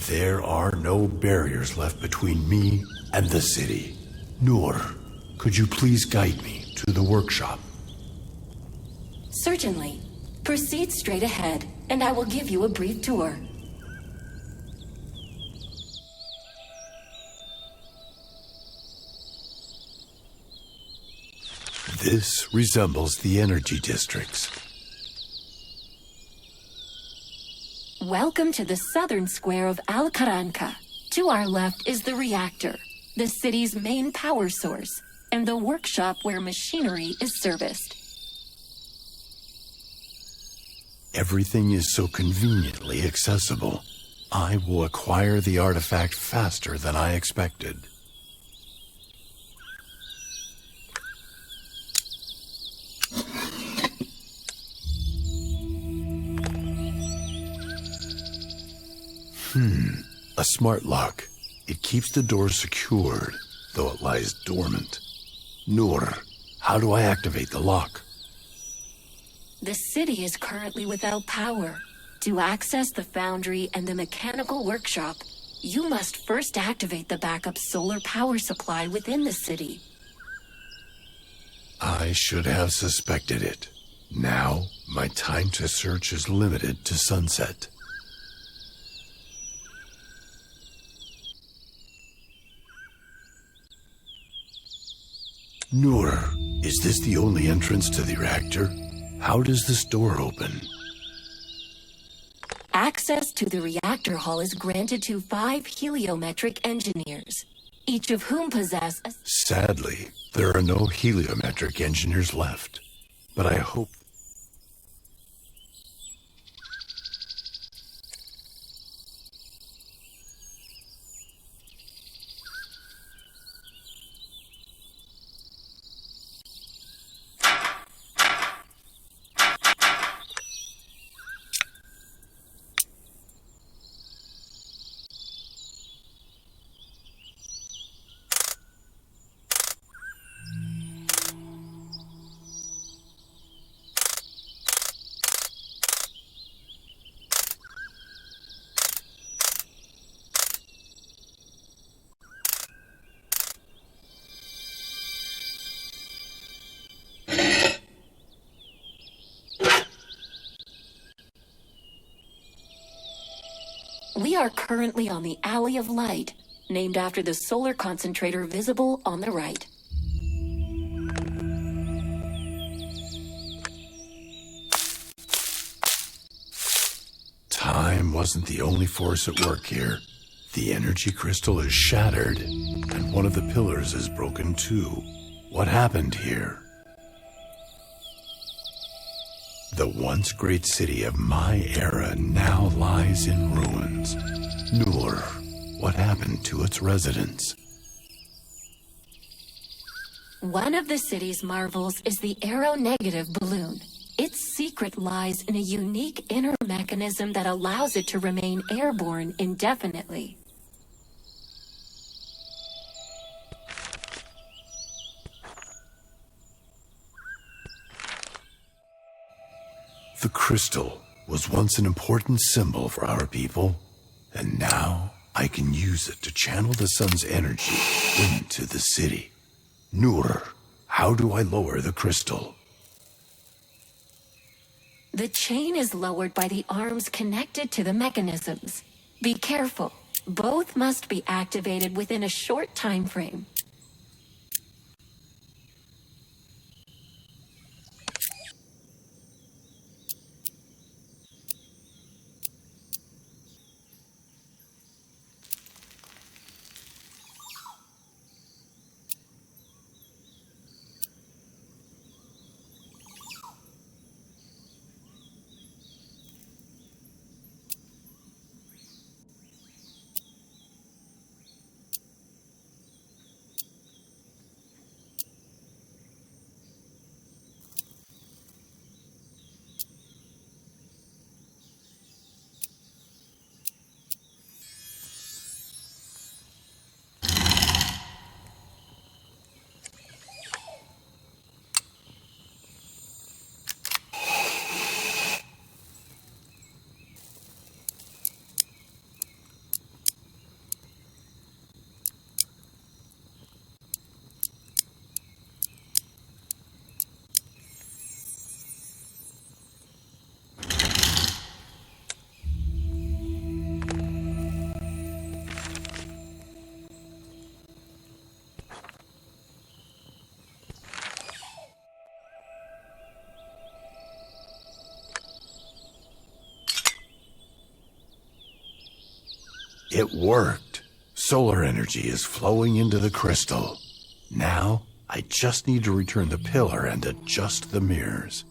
There are no barriers left between me and the city. Nur, could you please guide me to the workshop? Certainly. Proceed straight ahead, and I will give you a brief tour. This resembles the energy districts. Welcome to the southern square of Al-Qaranqa. To our left is the reactor, the city's main power source, and the workshop where machinery is serviced. Everything is so conveniently accessible. I will acquire the artifact faster than I expected. A smart lock. It keeps the door secured, though it lies dormant. Nur, how do I activate the lock? The city is currently without power. To access the foundry and the mechanical workshop, you must first activate the backup solar power supply within the city. I should have suspected it. Now, my time to search is limited to sunset. Noor, is this the only entrance to the reactor? How does this door open? Access to the reactor hall is granted to 5 heliometric engineers, each of whom possess a... Sadly, there are no heliometric engineers left, but I hope... We are currently on the Alley of Light, named after the solar concentrator visible on the right. Time wasn't the only force at work here. The energy crystal is shattered, and one of the pillars is broken too. What happened here? The once great city of my era now lies in ruins. Noor, what happened to its residents? One of the city's marvels is the aeronegative balloon. Its secret lies in a unique inner mechanism that allows it to remain airborne indefinitely. The crystal was once an important symbol for our people, and now I can use it to channel the sun's energy into the city. Noor, how do I lower the crystal? The chain is lowered by the arms connected to the mechanisms. Be careful. Both must be activated within a short time frame. It worked. Solar energy is flowing into the crystal. Now, I just need to return the pillar and adjust the mirrors.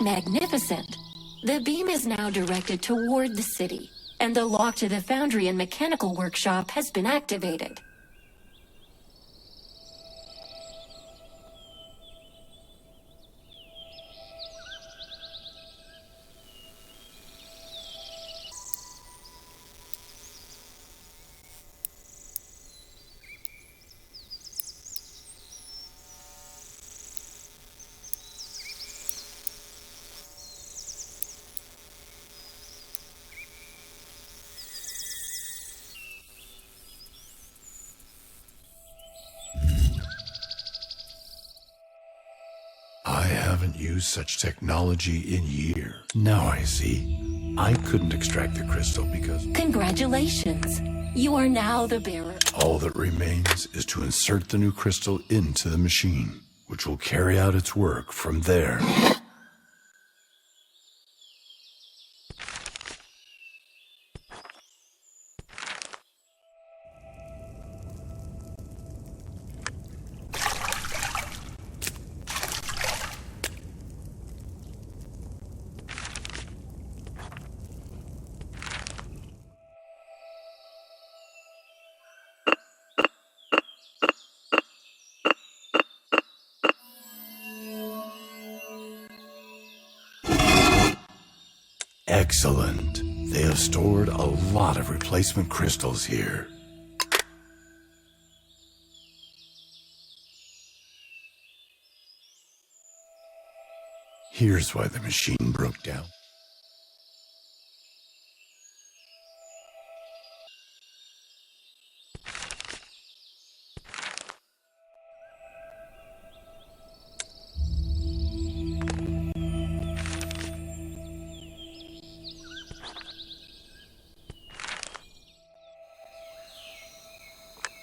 Magnificent. The beam is now directed toward the city, and the lock to the foundry and mechanical workshop has been activated. I haven't used such technology in years. Now I see. I couldn't extract the crystal because... Congratulations. You are now the bearer. All that remains is to insert the new crystal into the machine, which will carry out its work from there. Excellent. They have stored a lot of replacement crystals here. Here's why the machine broke down.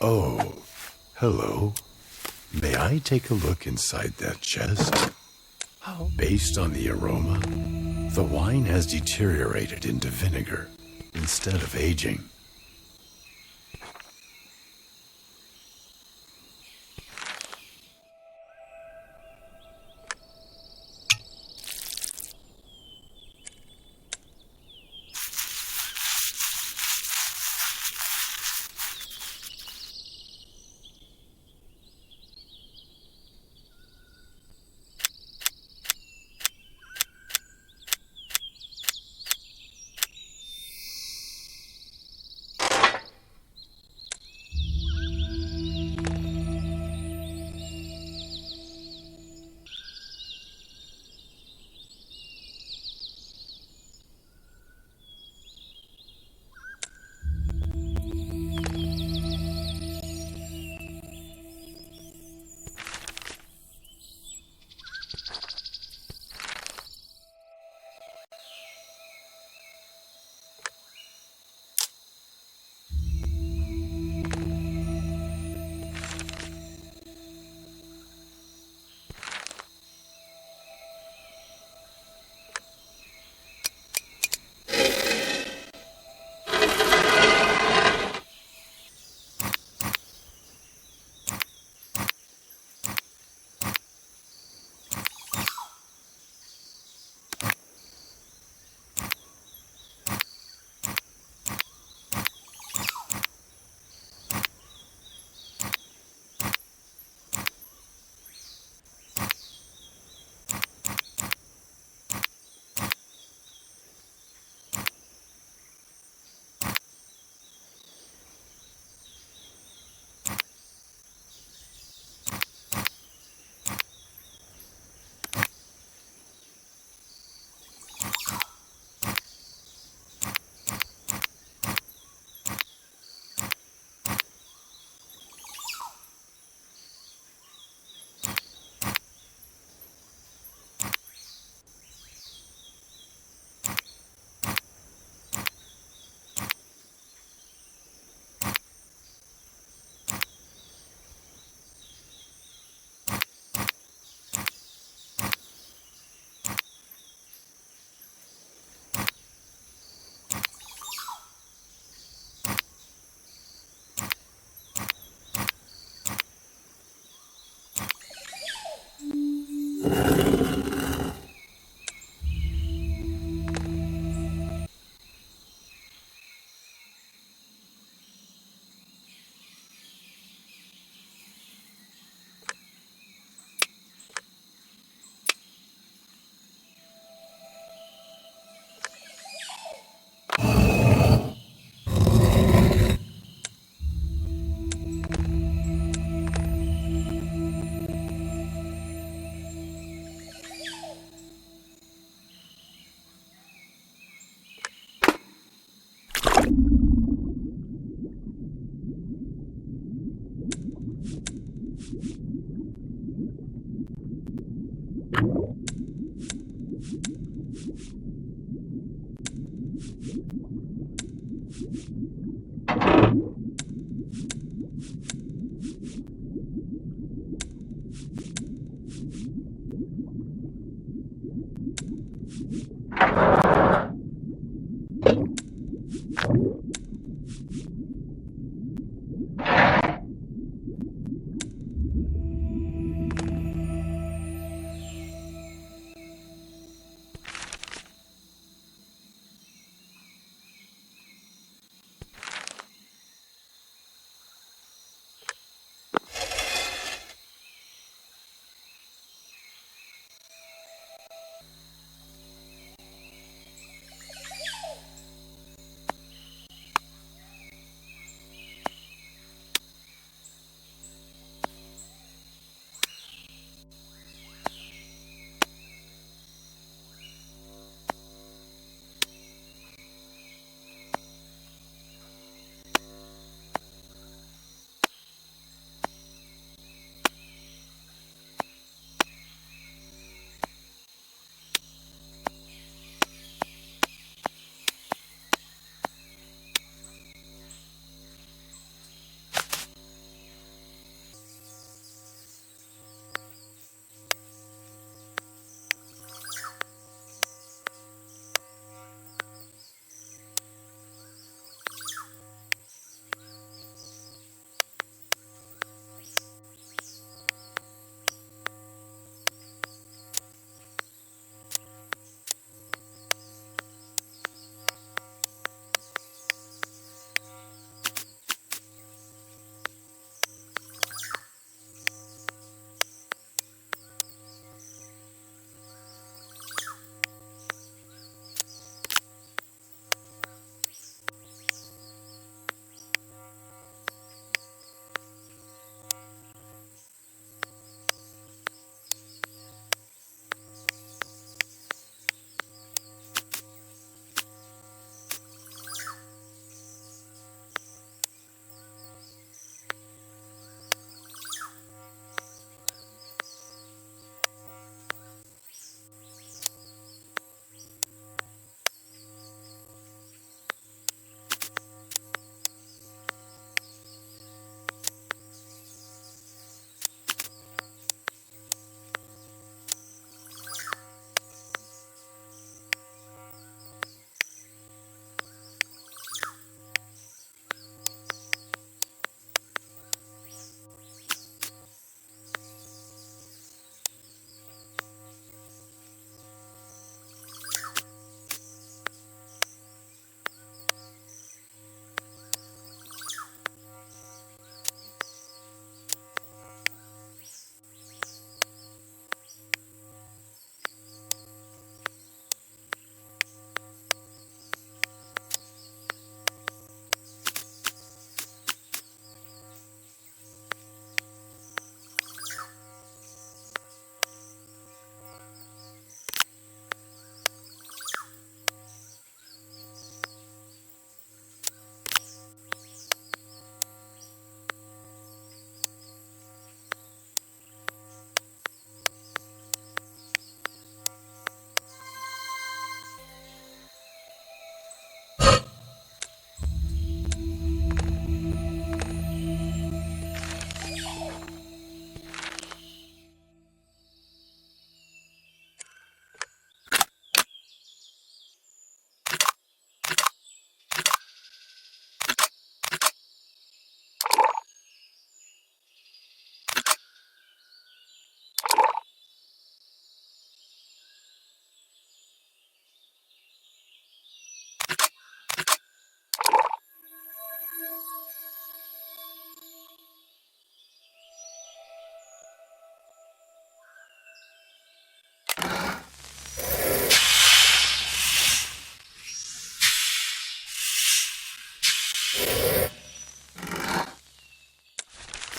Oh, hello. May I take a look inside that chest? Based on the aroma, the wine has deteriorated into vinegar instead of aging.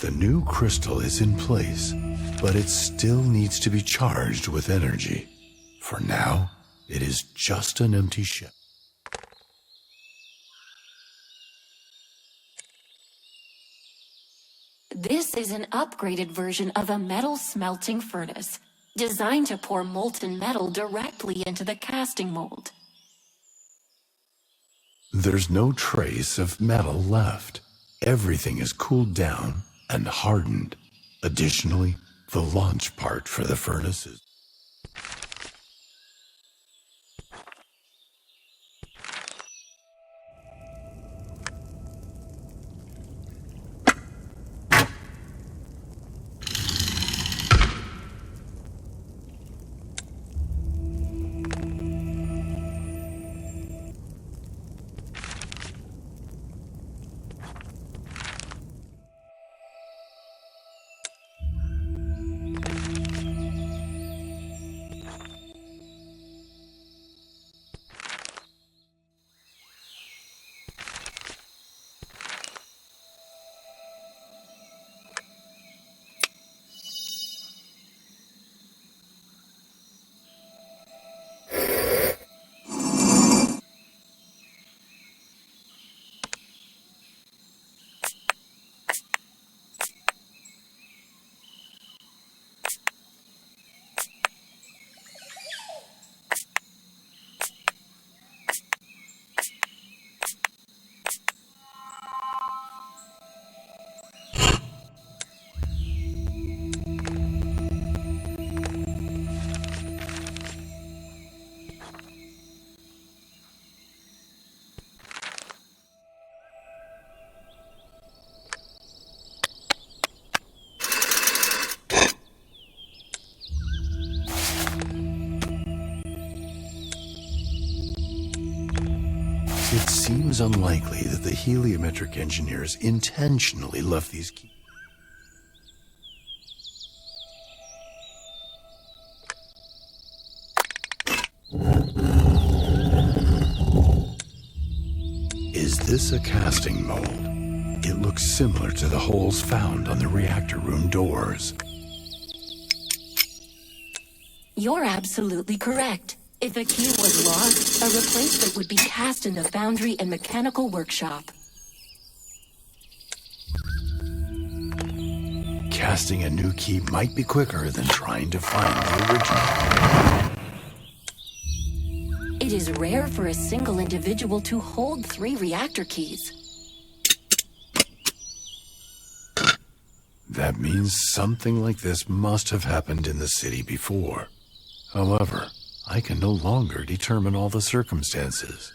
The new crystal is in place, but it still needs to be charged with energy. For now, it is just an empty shell. This is an upgraded version of a metal smelting furnace, designed to pour molten metal directly into the casting mold. There's no trace of metal left. Everything is cooled down and hardened. Additionally, the launch part for the furnace is It seems unlikely that the heliometric engineers intentionally left these keys. Is this a casting mold? It looks similar to the holes found on the reactor room doors. You're absolutely correct. If a key was lost, a replacement would be cast in the foundry and mechanical workshop. Casting a new key might be quicker than trying to find the original. It is rare for a single individual to hold 3 reactor keys. That means something like this must have happened in the city before. However, I can no longer determine all the circumstances.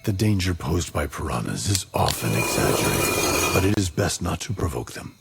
The danger posed by piranhas is often exaggerated, but it is best not to provoke them.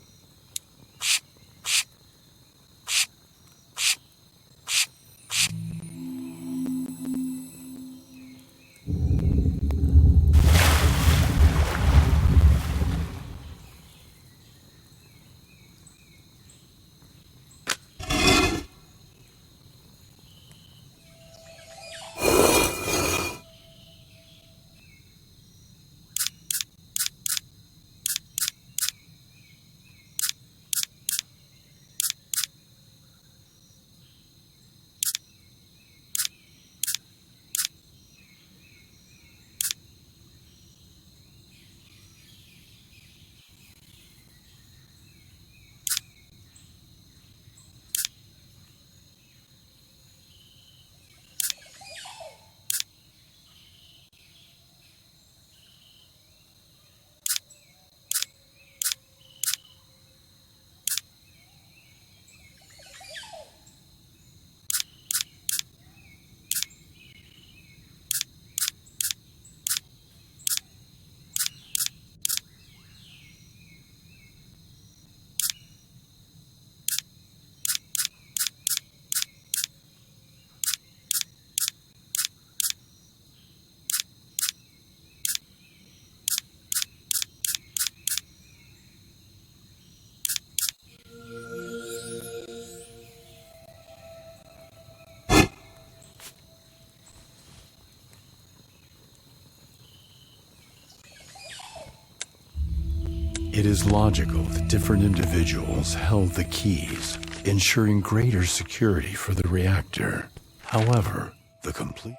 It is logical that different individuals held the keys, ensuring greater security for the reactor. However, the complete...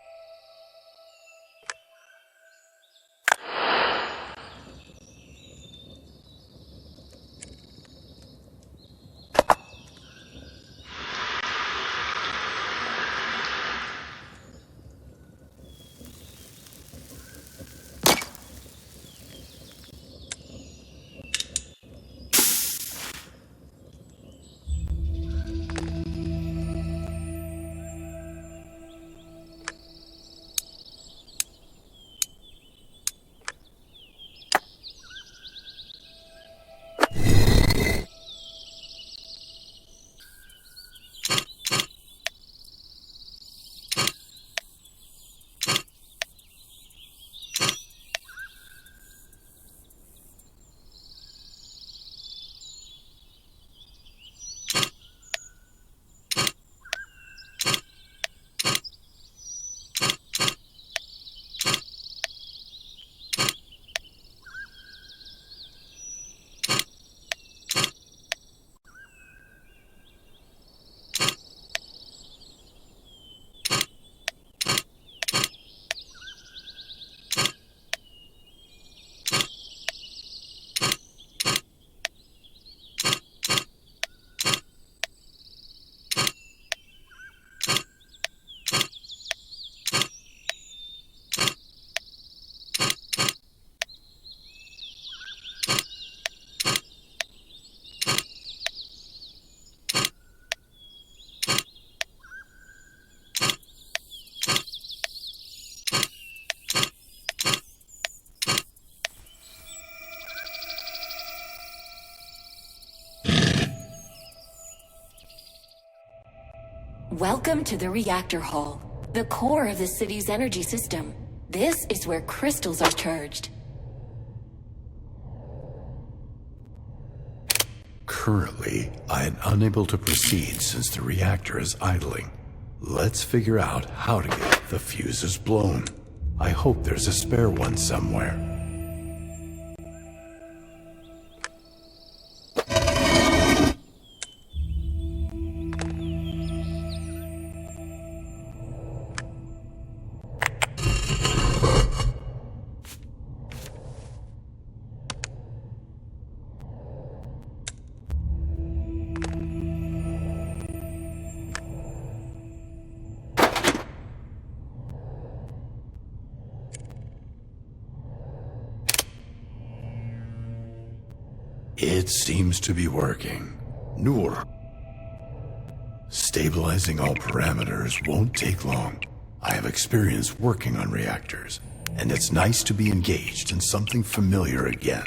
Welcome to the reactor hall, the core of the city's energy system. This is where crystals are charged. Currently, I am unable to proceed since the reactor is idling. Let's figure out how to get the fuses blown. I hope there's a spare one somewhere. It seems to be working. Noor. Stabilizing all parameters won't take long. I have experience working on reactors, and it's nice to be engaged in something familiar again.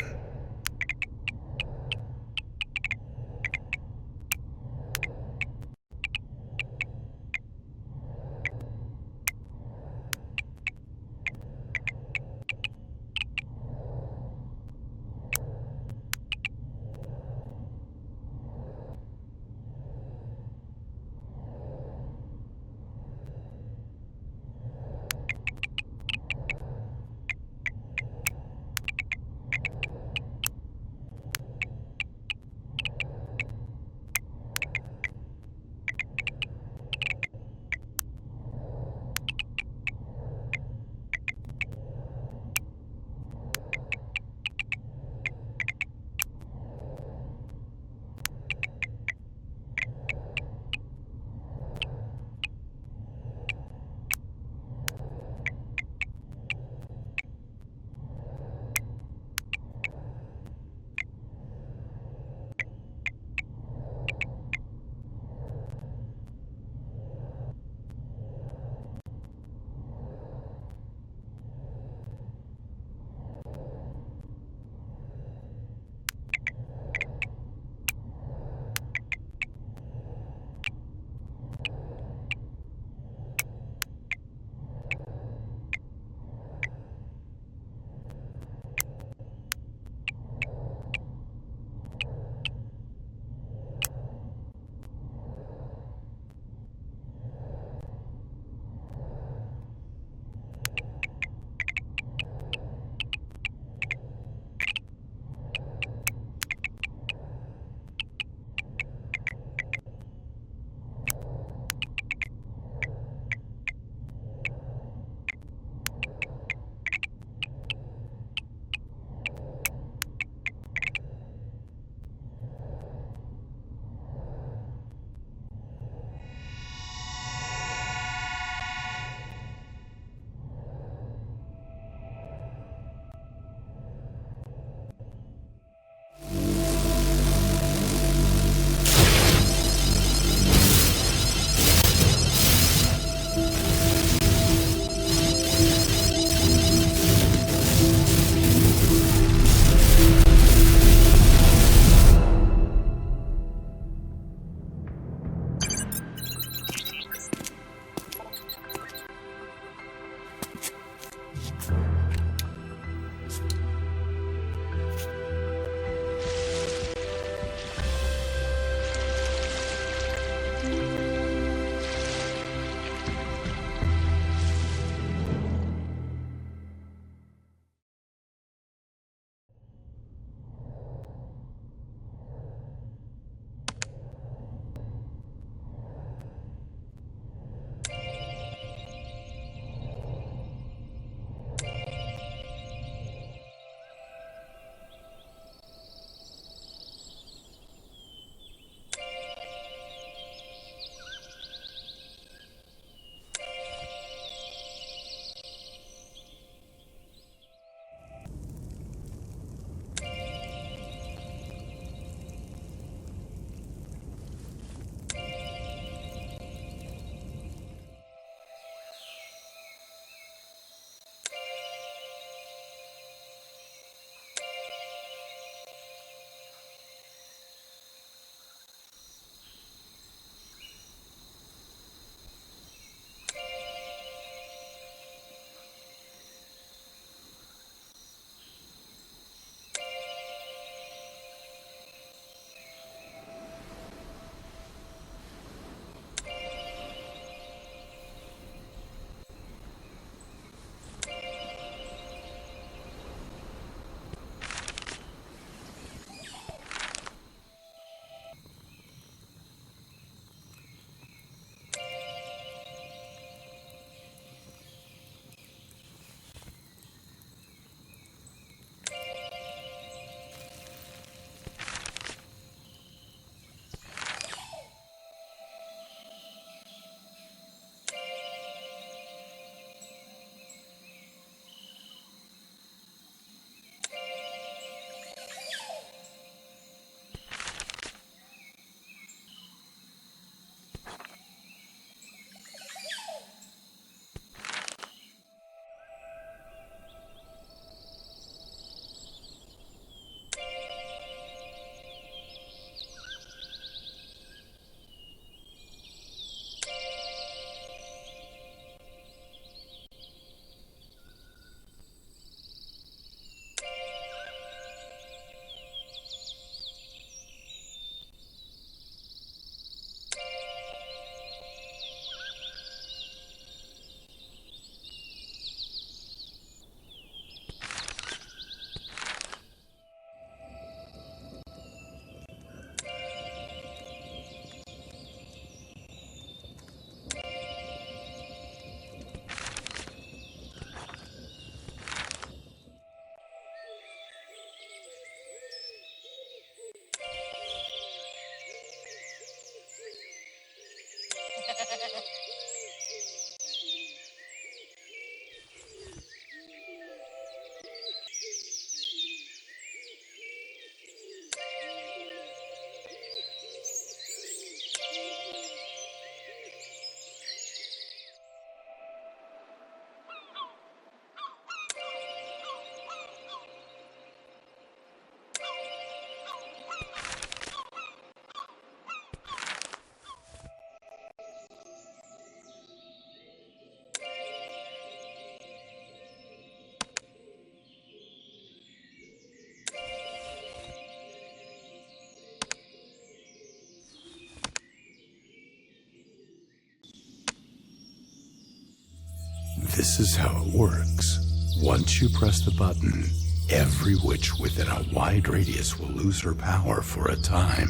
This is how it works. Once you press the button, every witch within a wide radius will lose her power for a time.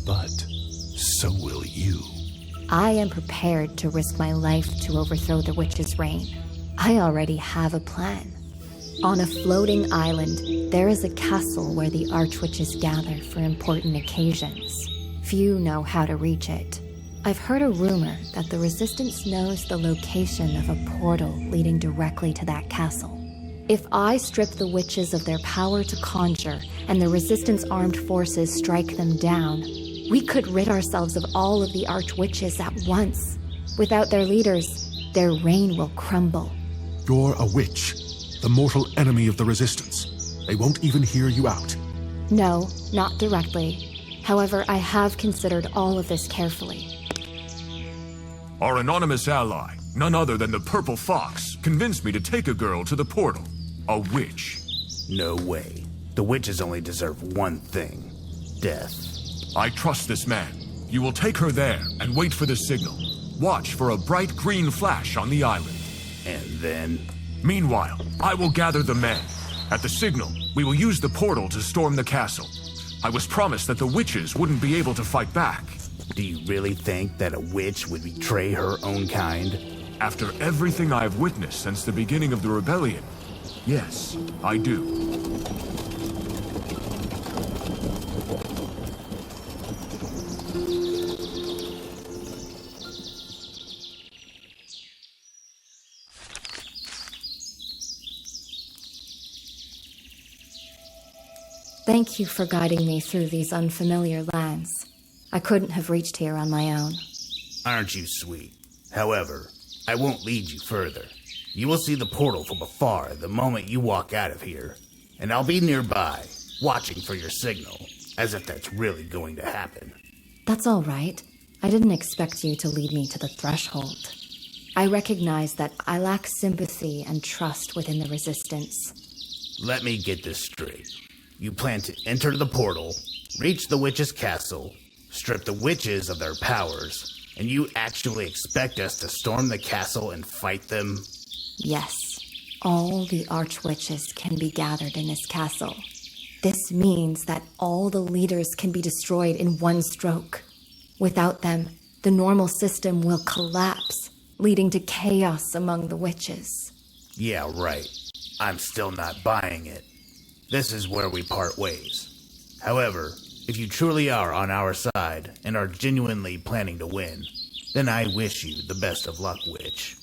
But so will you. I am prepared to risk my life to overthrow the witch's reign. I already have a plan. On a floating island, there is a castle where the archwitches gather for important occasions. Few know how to reach it. I've heard a rumor that the Resistance knows the location of a portal leading directly to that castle. If I strip the witches of their power to conjure, and the Resistance armed forces strike them down, we could rid ourselves of all of the archwitches at once. Without their leaders, their reign will crumble. You're a witch, the mortal enemy of the Resistance. They won't even hear you out. No, not directly. However, I have considered all of this carefully. Our anonymous ally, none other than the Purple Fox, convinced me to take a girl to the portal. A witch. No way. The witches only deserve one thing. Death. I trust this man. You will take her there and wait for the signal. Watch for a bright green flash on the island. And then? Meanwhile, I will gather the men. At the signal, we will use the portal to storm the castle. I was promised that the witches wouldn't be able to fight back. Do you really think that a witch would betray her own kind? After everything I've witnessed since the beginning of the rebellion, yes, I do. Thank you for guiding me through these unfamiliar lands. I couldn't have reached here on my own. Aren't you sweet? However, I won't lead you further. You will see the portal from afar the moment you walk out of here, and I'll be nearby, watching for your signal, as if that's really going to happen. That's all right. I didn't expect you to lead me to the threshold. I recognize that I lack sympathy and trust within the Resistance. Let me get this straight. You plan to enter the portal, reach the witch's castle, strip the witches of their powers, and you actually expect us to storm the castle and fight them? Yes. All the archwitches can be gathered in this castle. This means that all the leaders can be destroyed in one stroke. Without them, the normal system will collapse, leading to chaos among the witches. Yeah, right. I'm still not buying it. This is where we part ways. However, if you truly are on our side and are genuinely planning to win, then I wish you the best of luck, witch.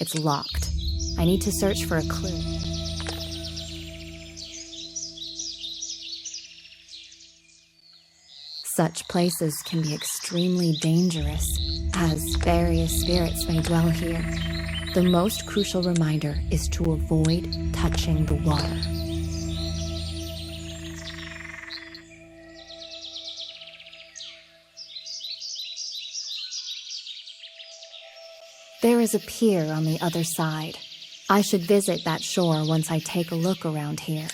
It's locked. I need to search for a clue. Such places can be extremely dangerous, as various spirits may dwell here. The most crucial reminder is to avoid touching the water. There is a pier on the other side. I should visit that shore once I take a look around here.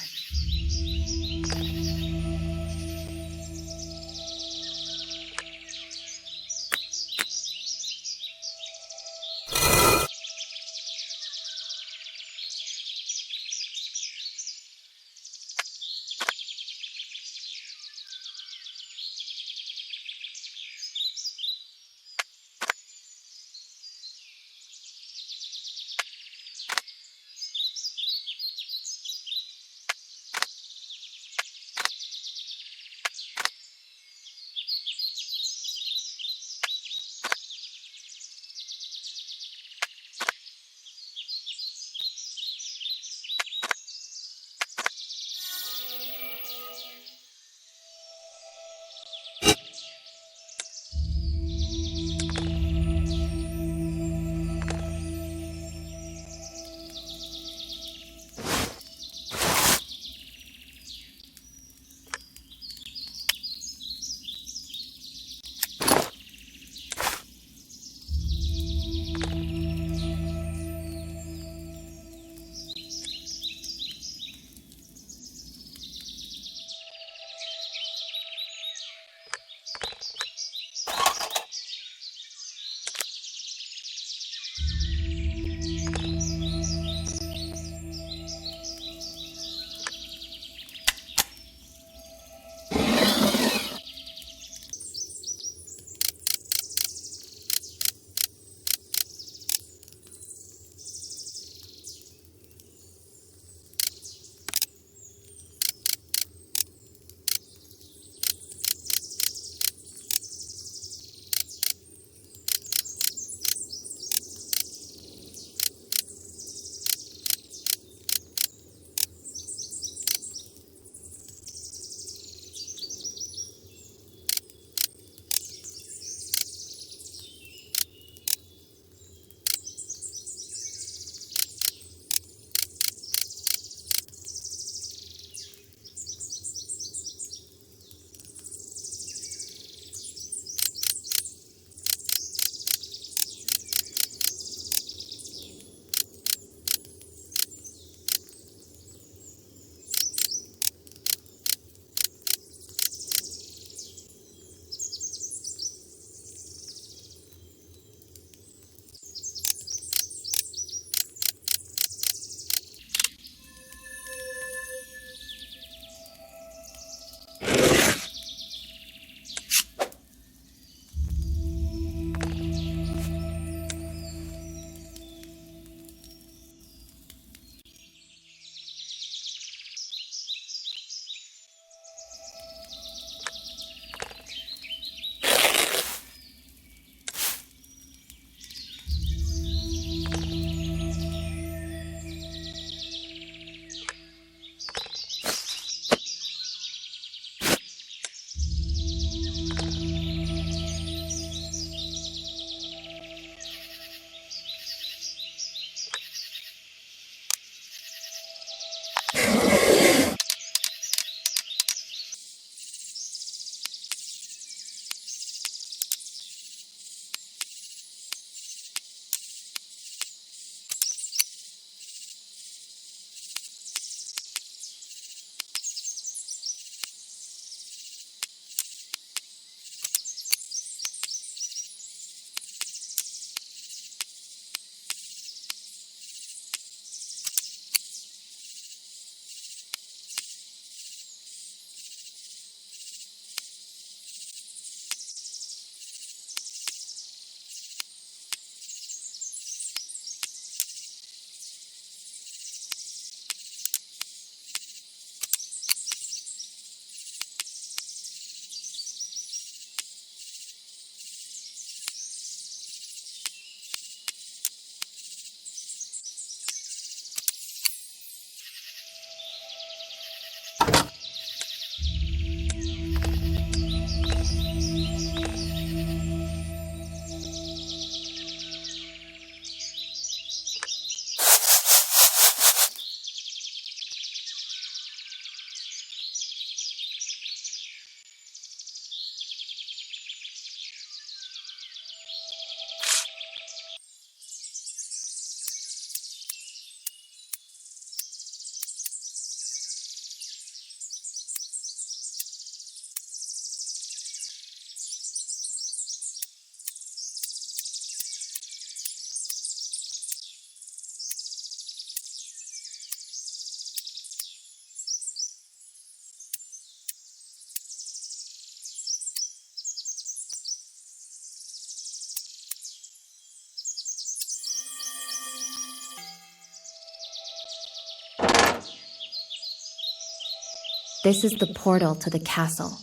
This is the portal to the castle.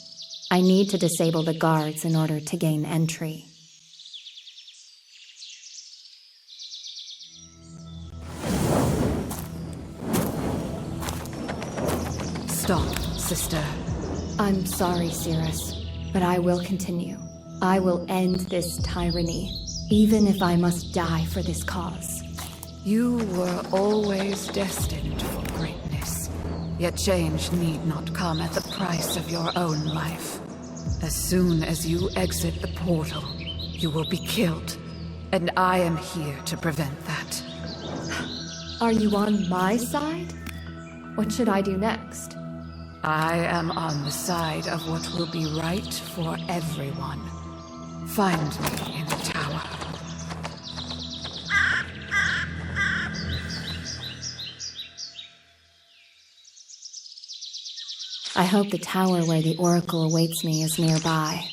I need to disable the guards in order to gain entry. Stop, sister. I'm sorry, Cirrus, but I will continue. I will end this tyranny, even if I must die for this cause. You were always destined for greatness. Yet change need not come at the price of your own life. As soon as you exit the portal, you will be killed. And I am here to prevent that. Are you on my side? What should I do next? I am on the side of what will be right for everyone. Find me in the tower. I hope the tower where the Oracle awaits me is nearby.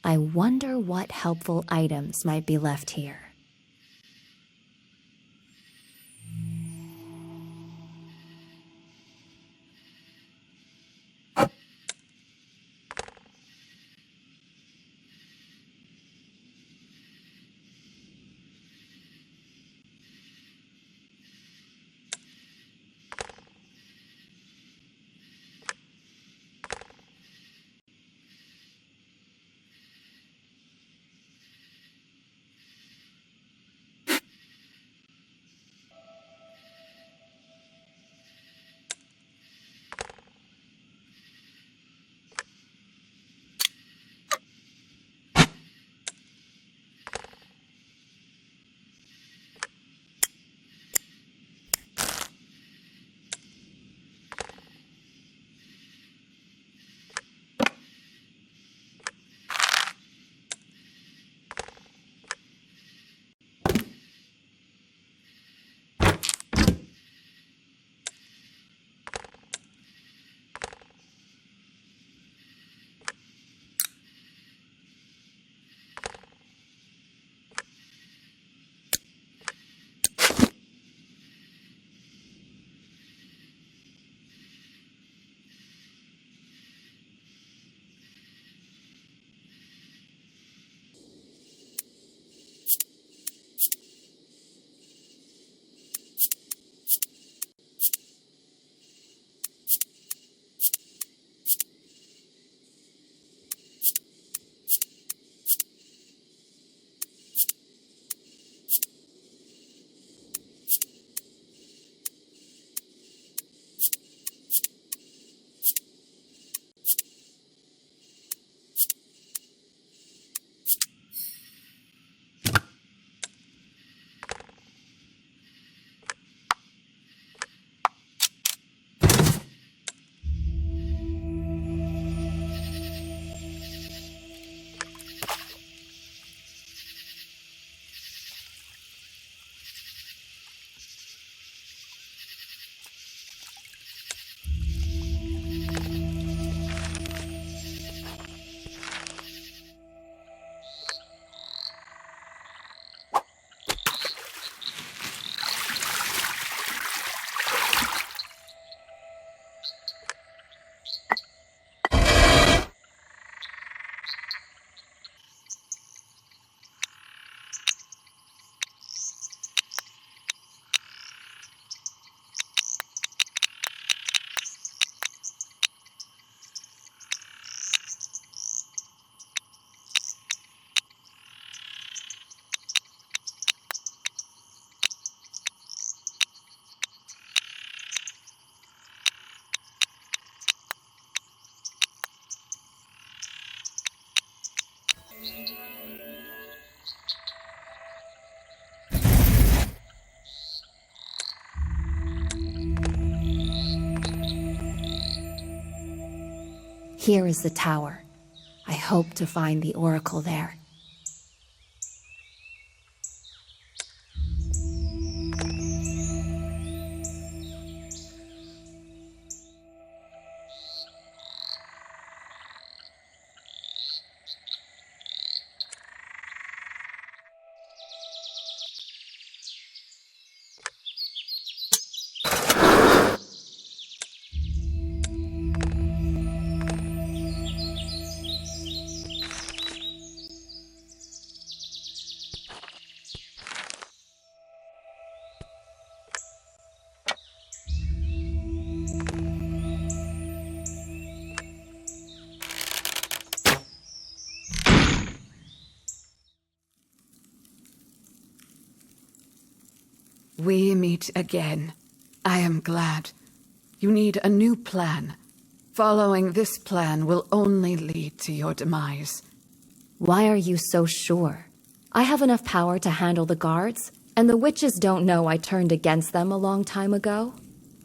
I wonder what helpful items might be left here. Here is the tower. I hope to find the oracle there. We meet again. I am glad. You need a new plan. Following this plan will only lead to your demise. Why are you so sure? I have enough power to handle the guards, and the witches don't know I turned against them a long time ago.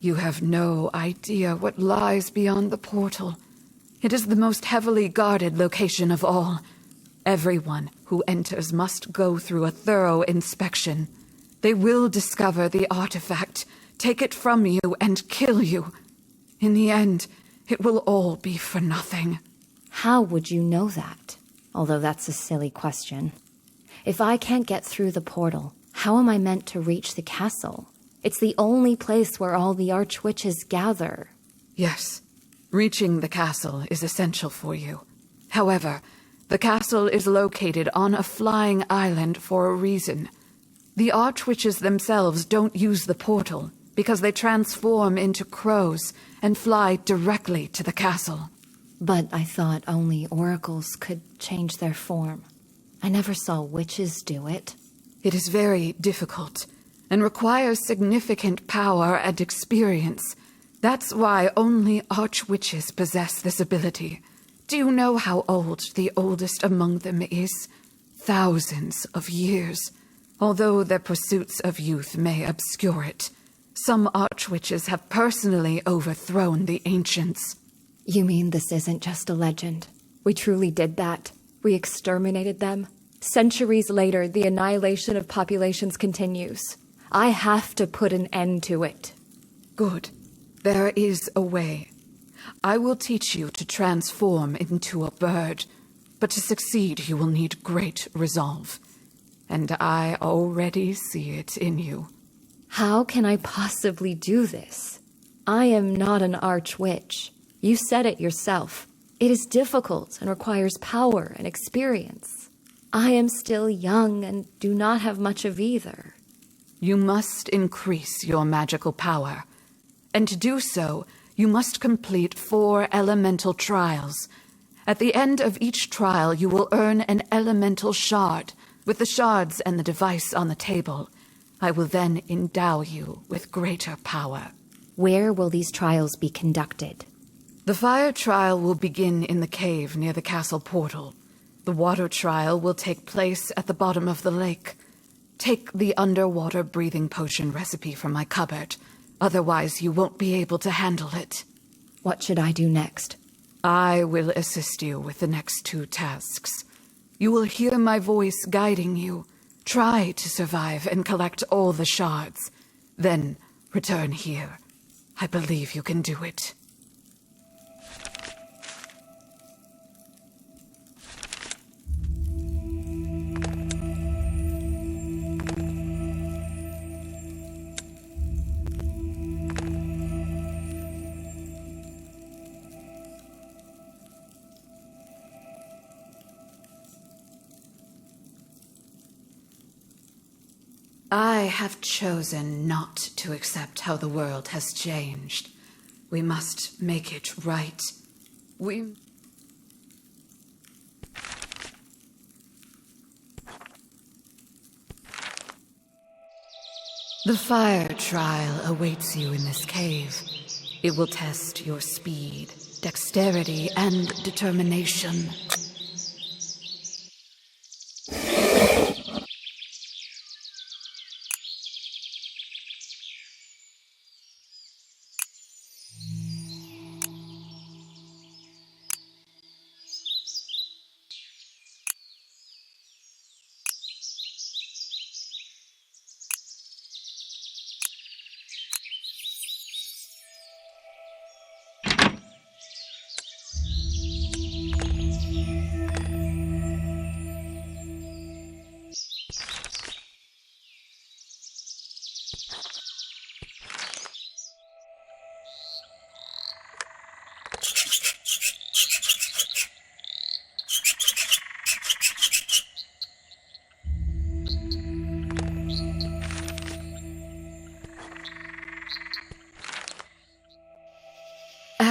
You have no idea what lies beyond the portal. It is the most heavily guarded location of all. Everyone who enters must go through a thorough inspection. They will discover the artifact, take it from you, and kill you. In the end, it will all be for nothing. How would you know that? Although that's a silly question. If I can't get through the portal, how am I meant to reach the castle? It's the only place where all the archwitches gather. Yes, reaching the castle is essential for you. However, the castle is located on a flying island for a reason. The archwitches themselves don't use the portal because they transform into crows and fly directly to the castle. But I thought only oracles could change their form. I never saw witches do it. It is very difficult and requires significant power and experience. That's why only archwitches possess this ability. Do you know how old the oldest among them is? Thousands of years. Although their pursuits of youth may obscure it, some archwitches have personally overthrown the ancients. You mean this isn't just a legend? We truly did that. We exterminated them. Centuries later, the annihilation of populations continues. I have to put an end to it. Good. There is a way. I will teach you to transform into a bird, but to succeed you will need great resolve. And I already see it in you. How can I possibly do this? I am not an archwitch. You said it yourself. It is difficult and requires power and experience. I am still young and do not have much of either. You must increase your magical power. And to do so, you must complete 4 elemental trials. At the end of each trial, you will earn an elemental shard. With the shards and the device on the table, I will then endow you with greater power. Where will these trials be conducted? The fire trial will begin in the cave near the castle portal. The water trial will take place at the bottom of the lake. Take the underwater breathing potion recipe from my cupboard. Otherwise, you won't be able to handle it. What should I do next? I will assist you with the next 2 tasks. You will hear my voice guiding you. Try to survive and collect all the shards. Then return here. I believe you can do it. I have chosen not to accept how the world has changed. We must make it right. The fire trial awaits you in this cave. It will test your speed, dexterity, and determination.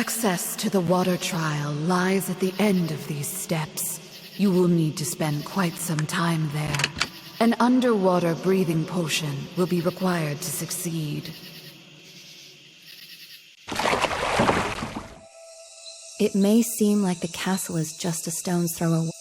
Access to the water trial lies at the end of these steps. You will need to spend quite some time there. An underwater breathing potion will be required to succeed. It may seem like the castle is just a stone's throw away.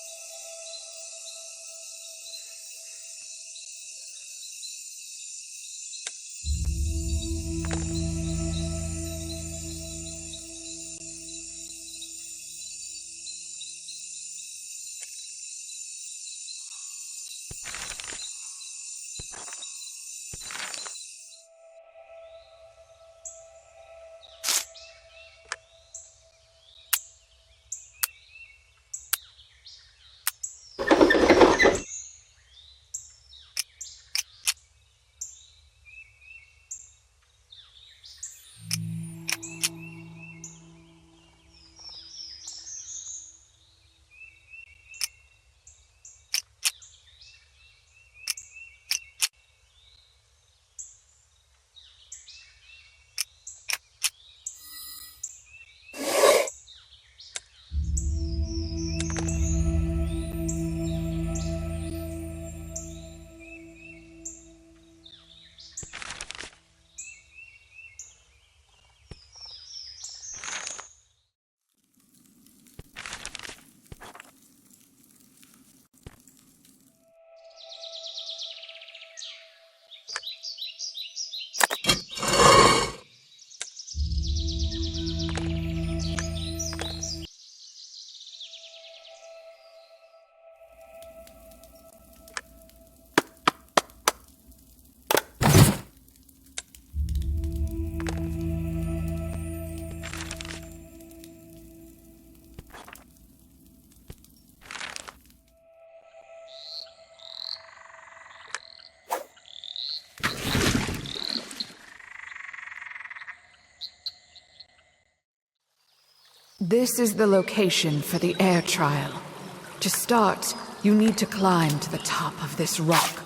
This is the location for the air trial. To start, you need to climb to the top of this rock.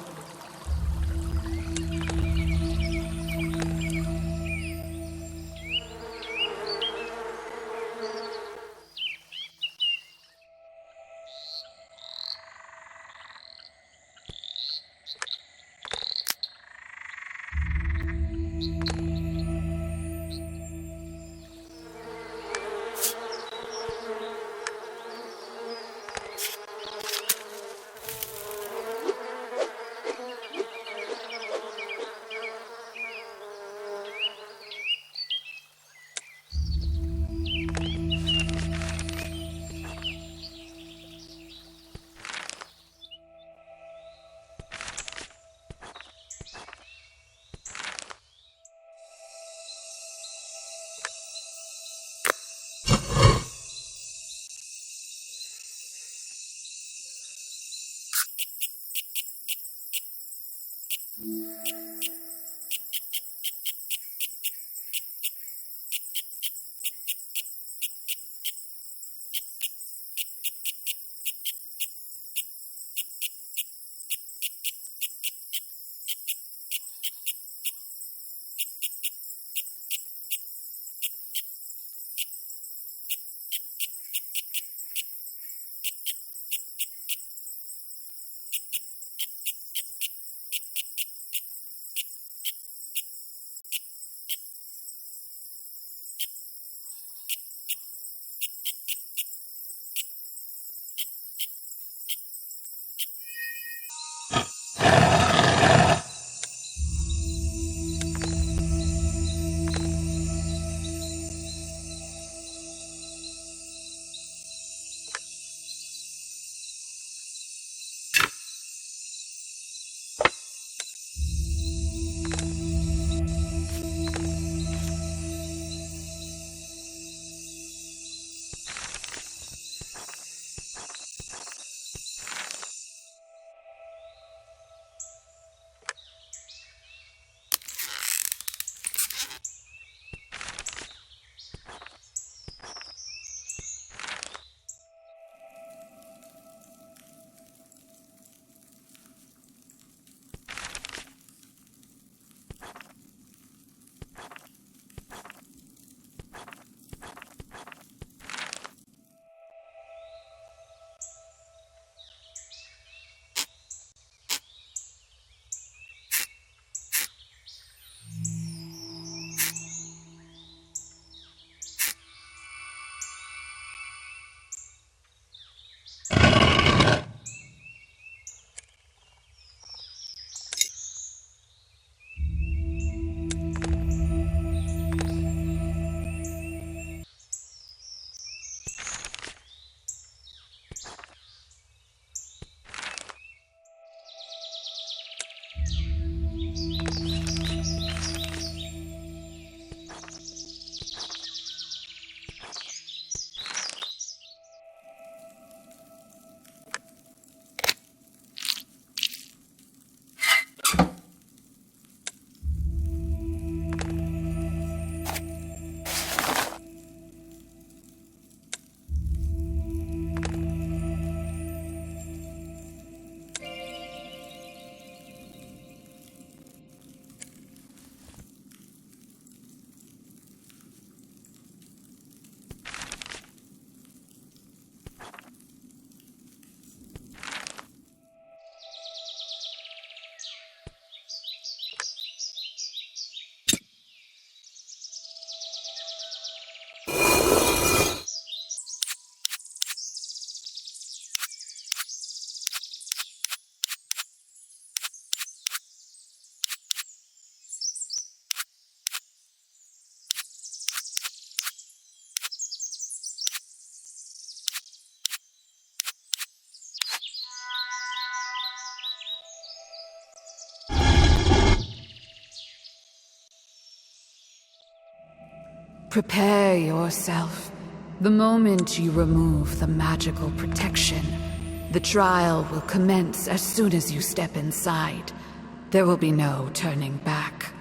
Prepare yourself. The moment you remove the magical protection, the trial will commence as soon as you step inside. There will be no turning back.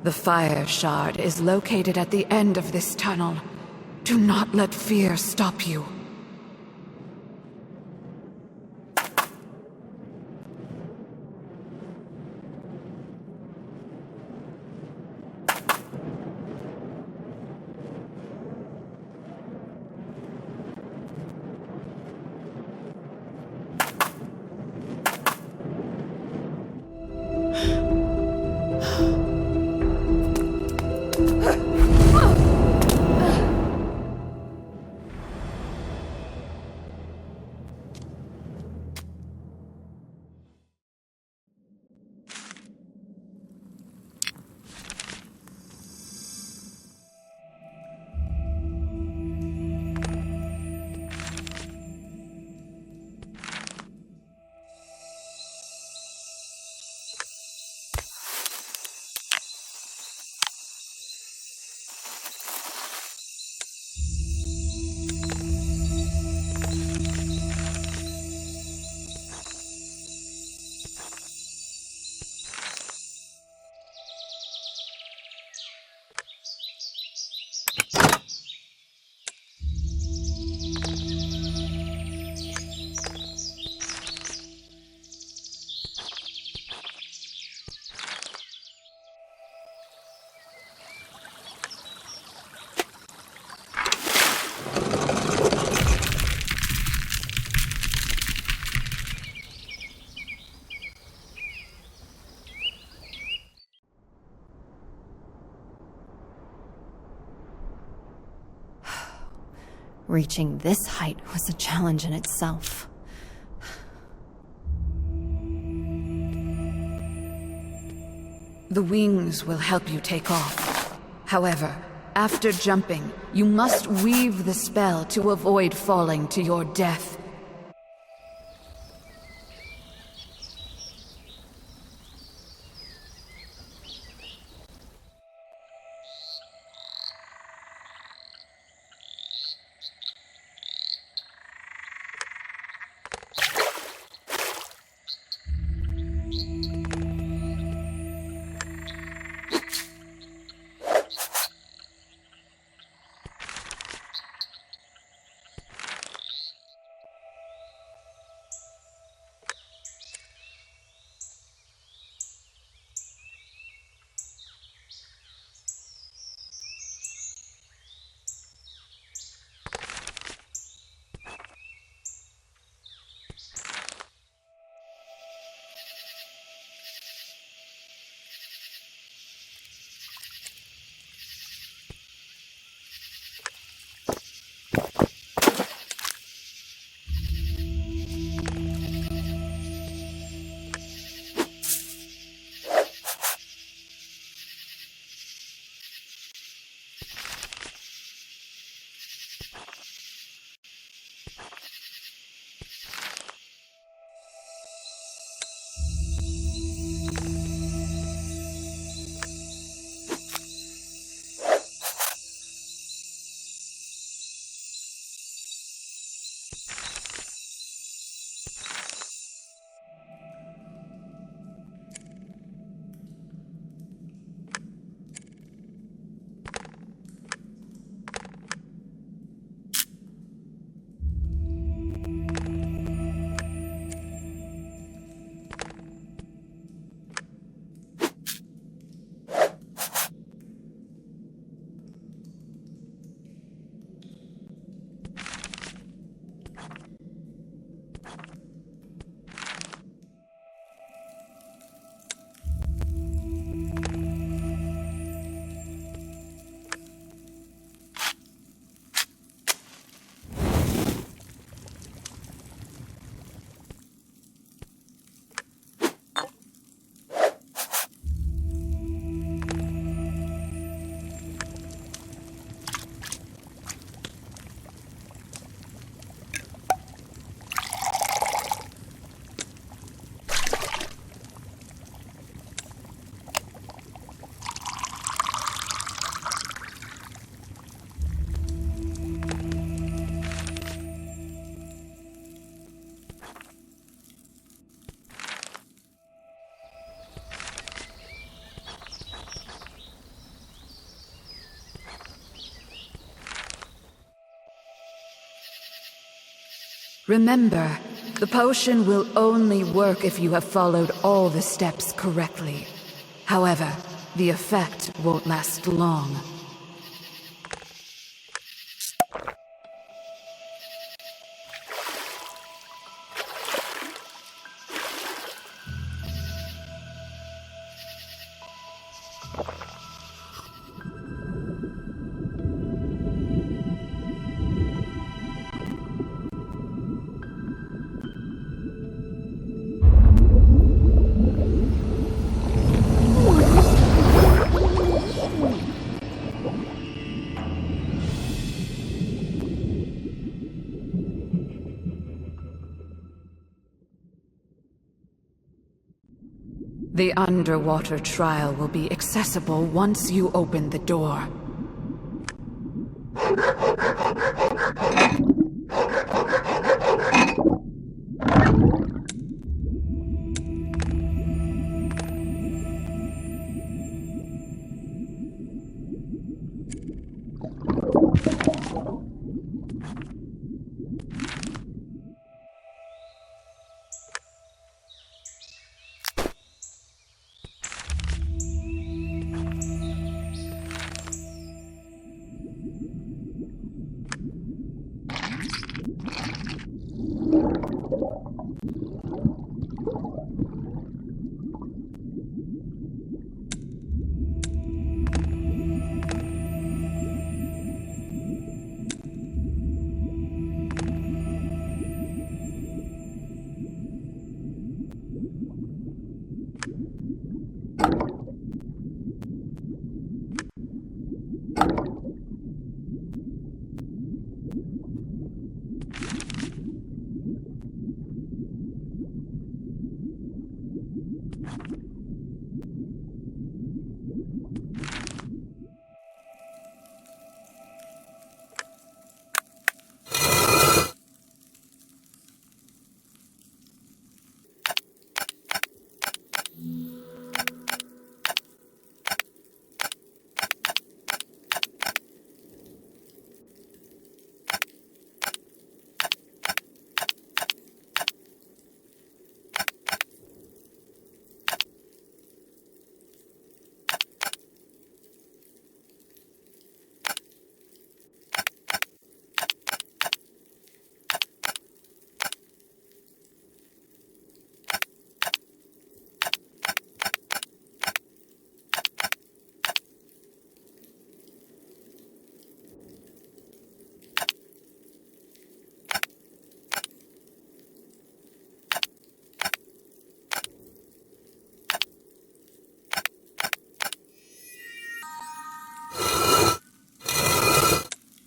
The fire shard is located at the end of this tunnel. Do not let fear stop you. Reaching this height was a challenge in itself. The wings will help you take off. However, after jumping, you must weave the spell to avoid falling to your death. Remember, the potion will only work if you have followed all the steps correctly. However, the effect won't last long. The underwater trial will be accessible once you open the door.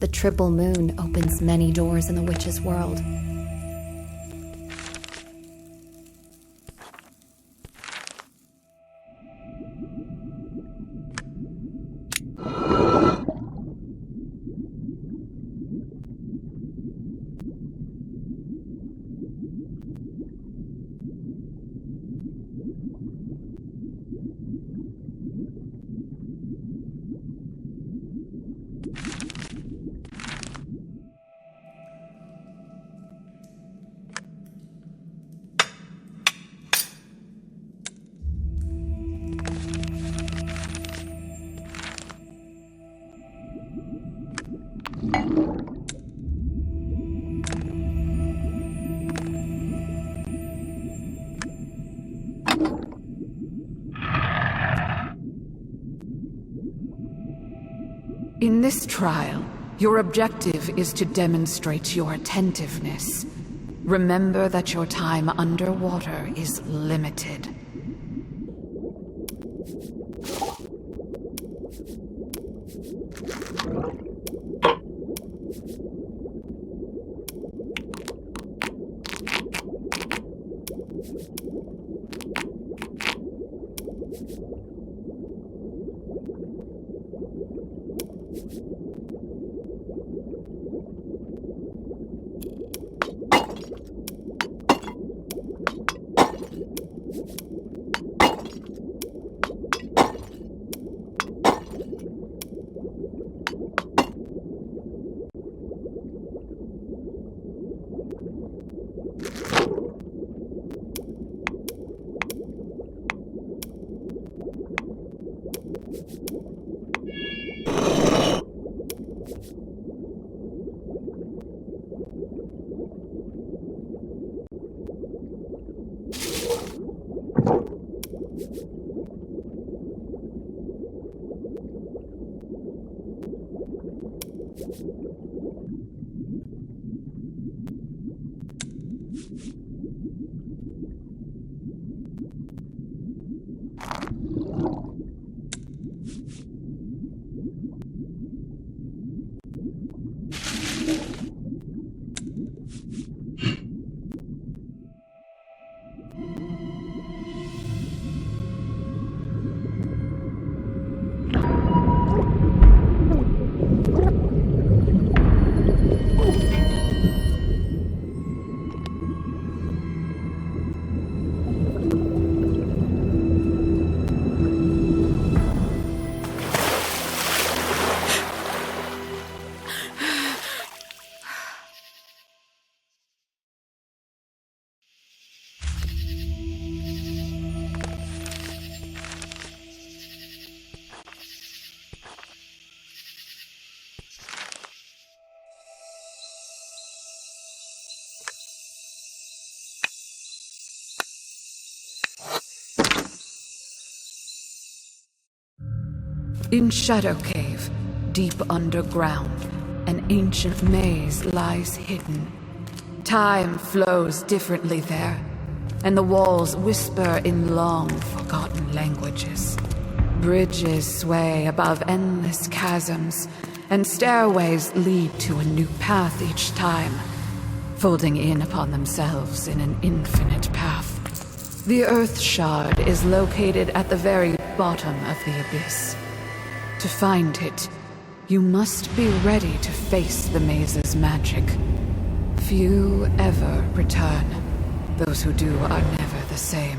The triple moon opens many doors in the witch's world. In this trial, your objective is to demonstrate your attentiveness. Remember that your time underwater is limited. In Shadow Cave, deep underground, an ancient maze lies hidden. Time flows differently there, and the walls whisper in long-forgotten languages. Bridges sway above endless chasms, and stairways lead to a new path each time, folding in upon themselves in an infinite path. The Earth Shard is located at the very bottom of the abyss. To find it, you must be ready to face the maze's magic. Few ever return. Those who do are never the same.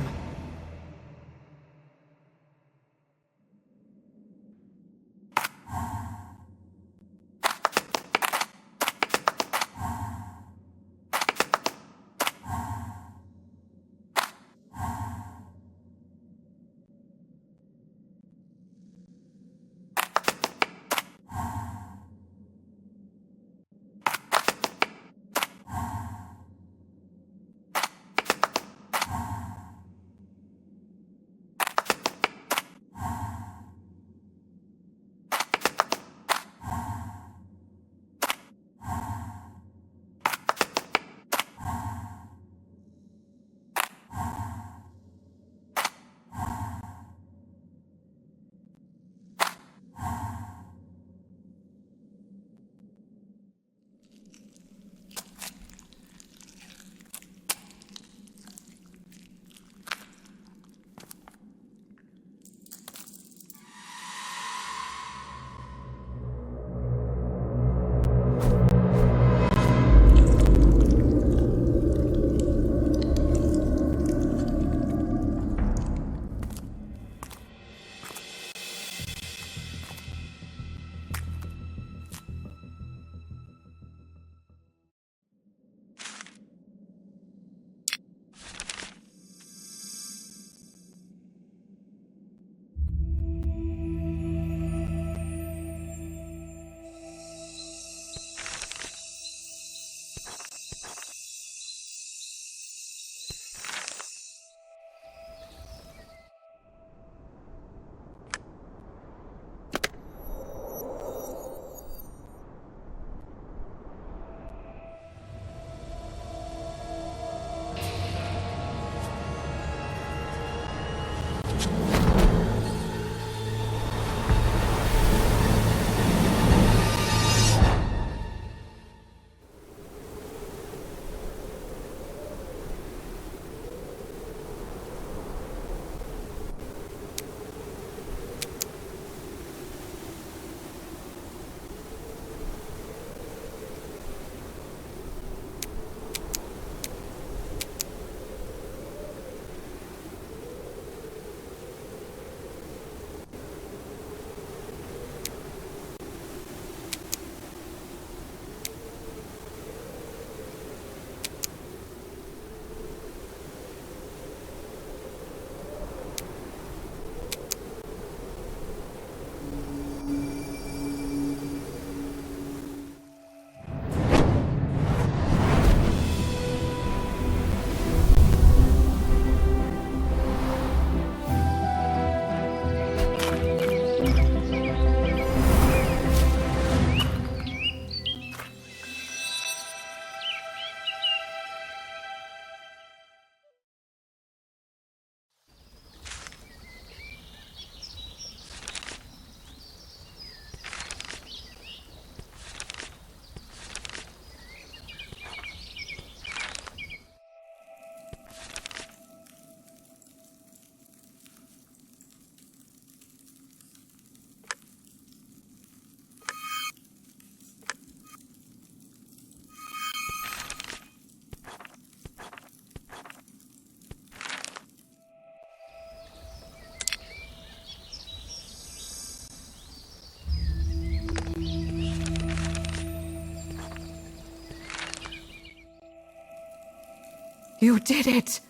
You did it!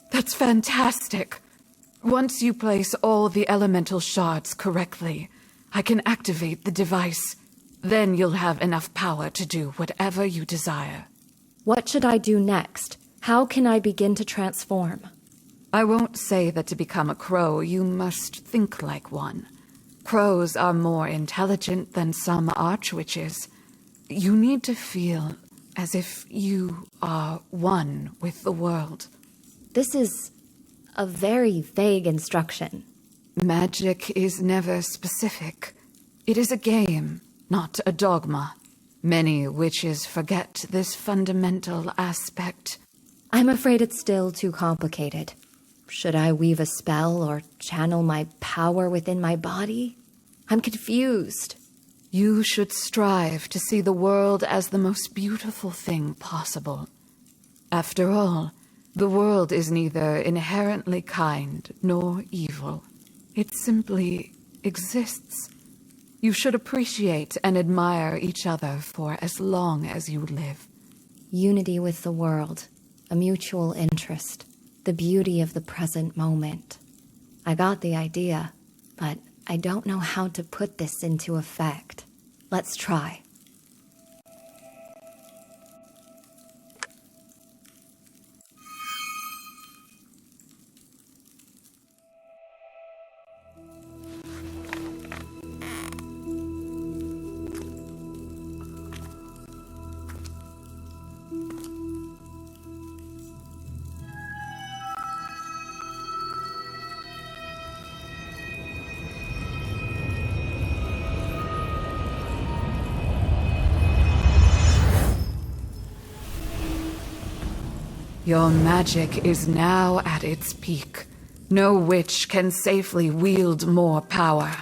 That's fantastic! Once you place all the elemental shards correctly, I can activate the device. Then you'll have enough power to do whatever you desire. What should I do next? How can I begin to transform? I won't say that to become a crow, you must think like one. Crows are more intelligent than some archwitches. You need to feel as if you are one with the world. This is a very vague instruction. Magic is never specific. It is a game, not a dogma. Many witches forget this fundamental aspect. I'm afraid it's still too complicated. Should I weave a spell or channel my power within my body? I'm confused. You should strive to see the world as the most beautiful thing possible. After all, the world is neither inherently kind nor evil. It simply exists. You should appreciate and admire each other for as long as you live. Unity with the world, a mutual interest, the beauty of the present moment. I got the idea, but I don't know how to put this into effect. Let's try. Your magic is now at its peak. No witch can safely wield more power.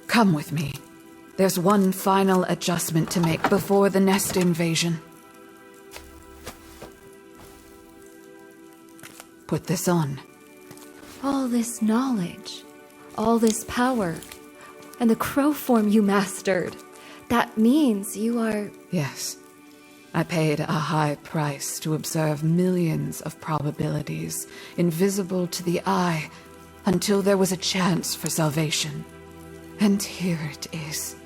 Come with me. There's one final adjustment to make before the nest invasion. Put this on. All this knowledge, all this power, and the crow form you mastered. That means you are... Yes. I paid a high price to observe millions of probabilities, invisible to the eye, until there was a chance for salvation. And here it is.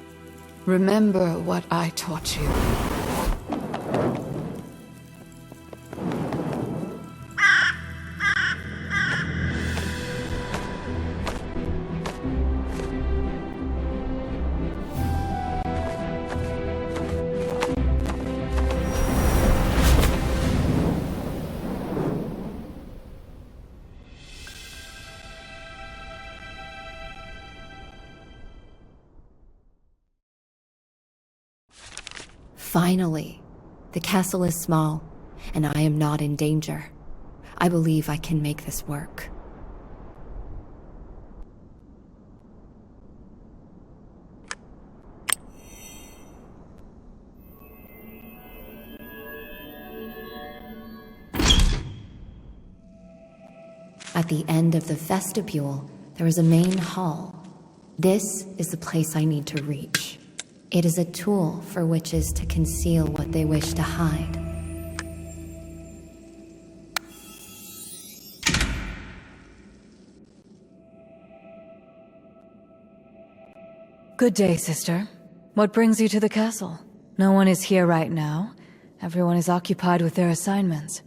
Remember what I taught you. Finally, the castle is small, and I am not in danger. I believe I can make this work. At the end of the vestibule, there is a main hall. This is the place I need to reach. It is a tool for witches to conceal what they wish to hide. Good day, sister. What brings you to the castle? No one is here right now. Everyone is occupied with their assignments.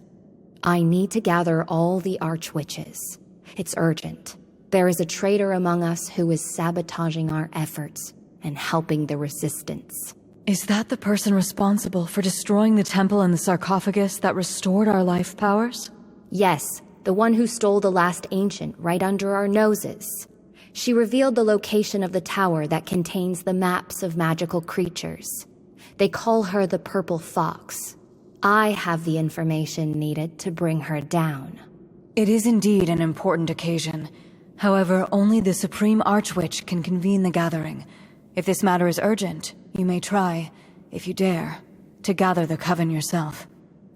I need to gather all the archwitches. It's urgent. There is a traitor among us who is sabotaging our efforts and helping the resistance. Is that the person responsible for destroying the temple and the sarcophagus that restored our life powers? Yes, the one who stole the last ancient right under our noses. She revealed the location of the tower that contains the maps of magical creatures. They call her the Purple Fox. I have the information needed to bring her down. It is indeed an important occasion. However, only the Supreme Archwitch can convene the gathering. If this matter is urgent, you may try, if you dare, to gather the coven yourself.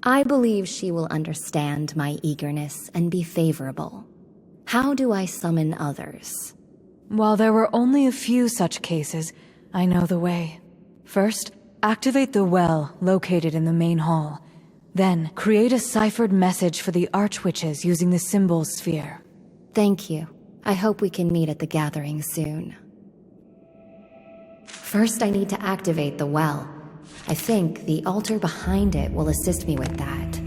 I believe she will understand my eagerness and be favorable. How do I summon others? While there were only a few such cases, I know the way. First, activate the well located in the main hall. Then, create a ciphered message for the Archwitches using the symbol sphere. Thank you. I hope we can meet at the gathering soon. First, I need to activate the well. I think the altar behind it will assist me with that.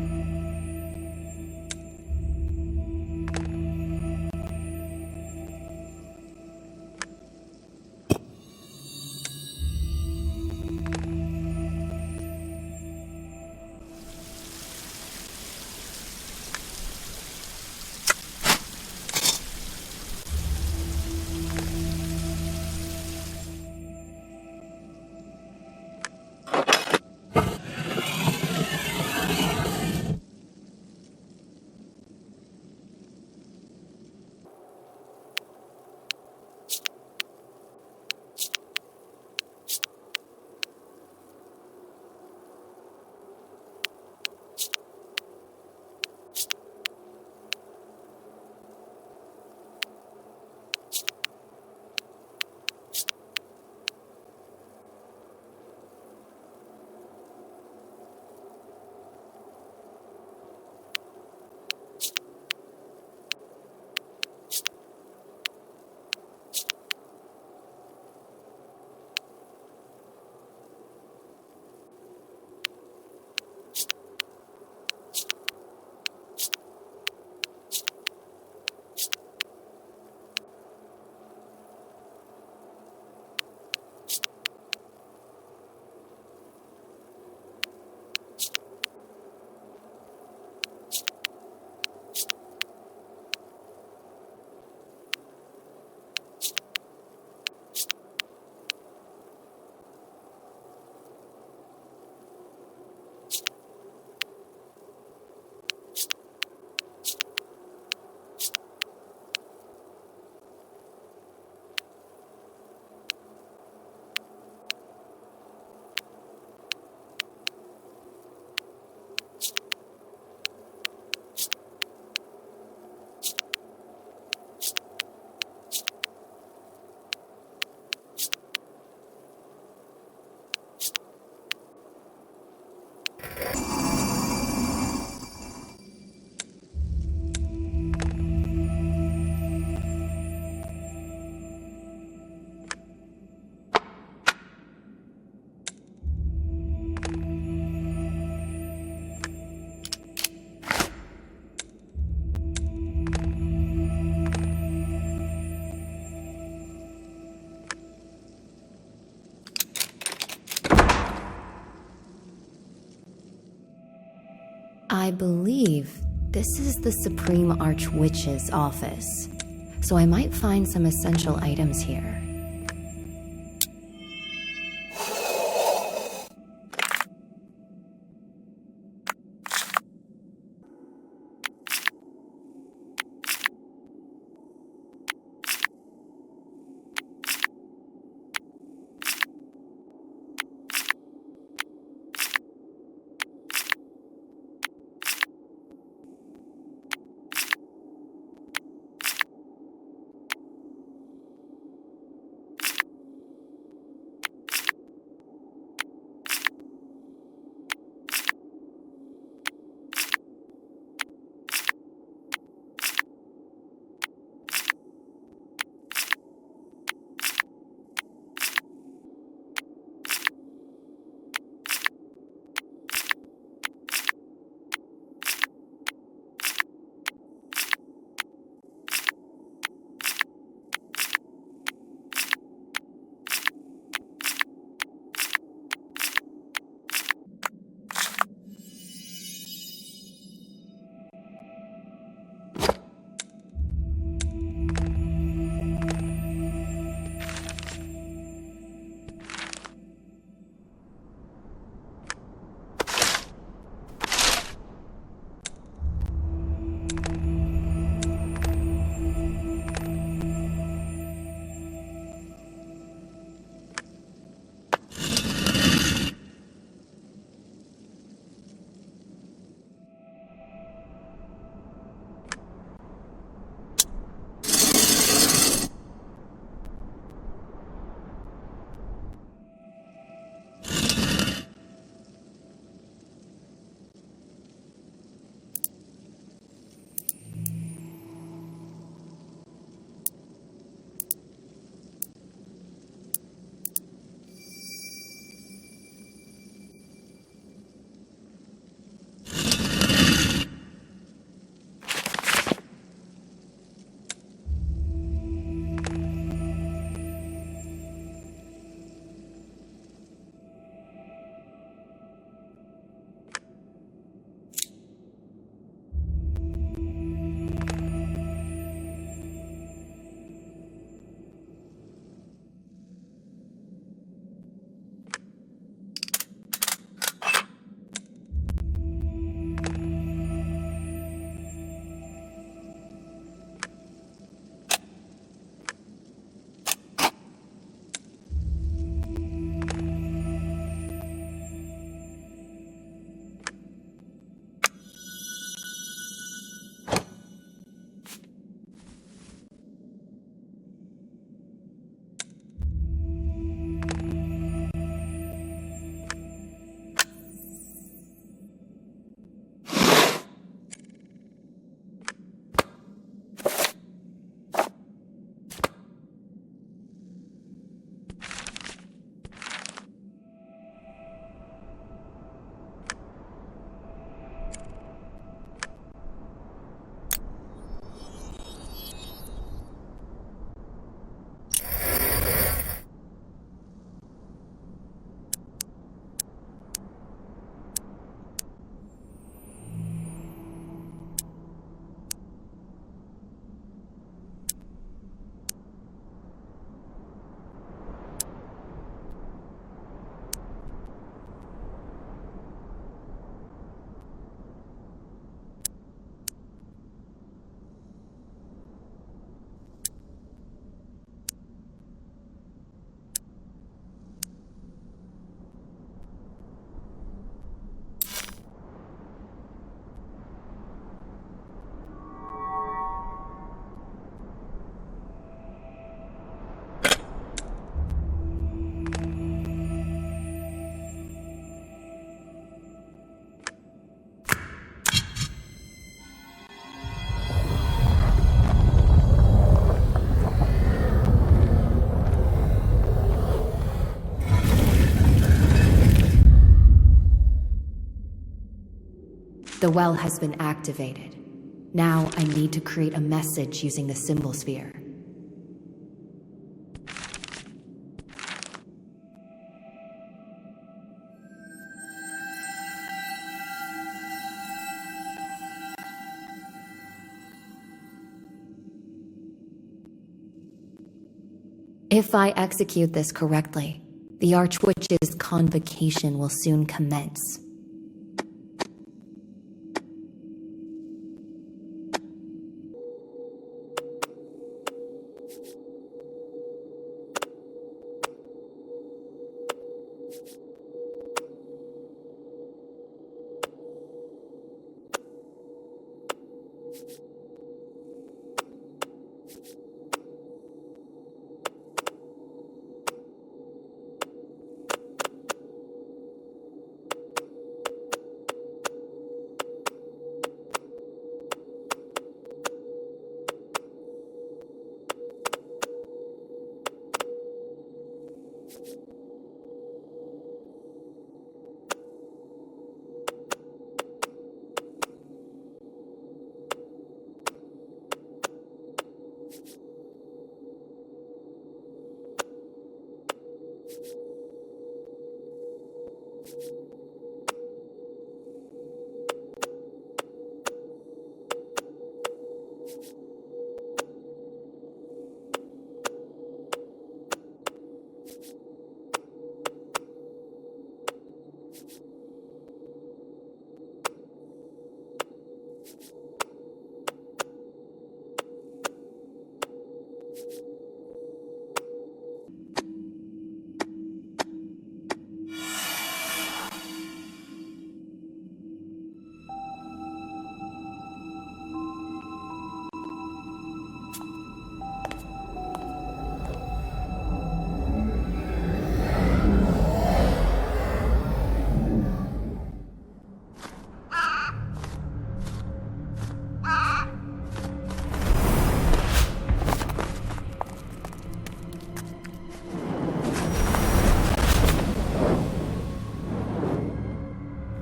I believe this is the Supreme Archwitch's office, so I might find some essential items here. The well has been activated. Now I need to create a message using the symbol sphere. If I execute this correctly, the Archwitch's convocation will soon commence.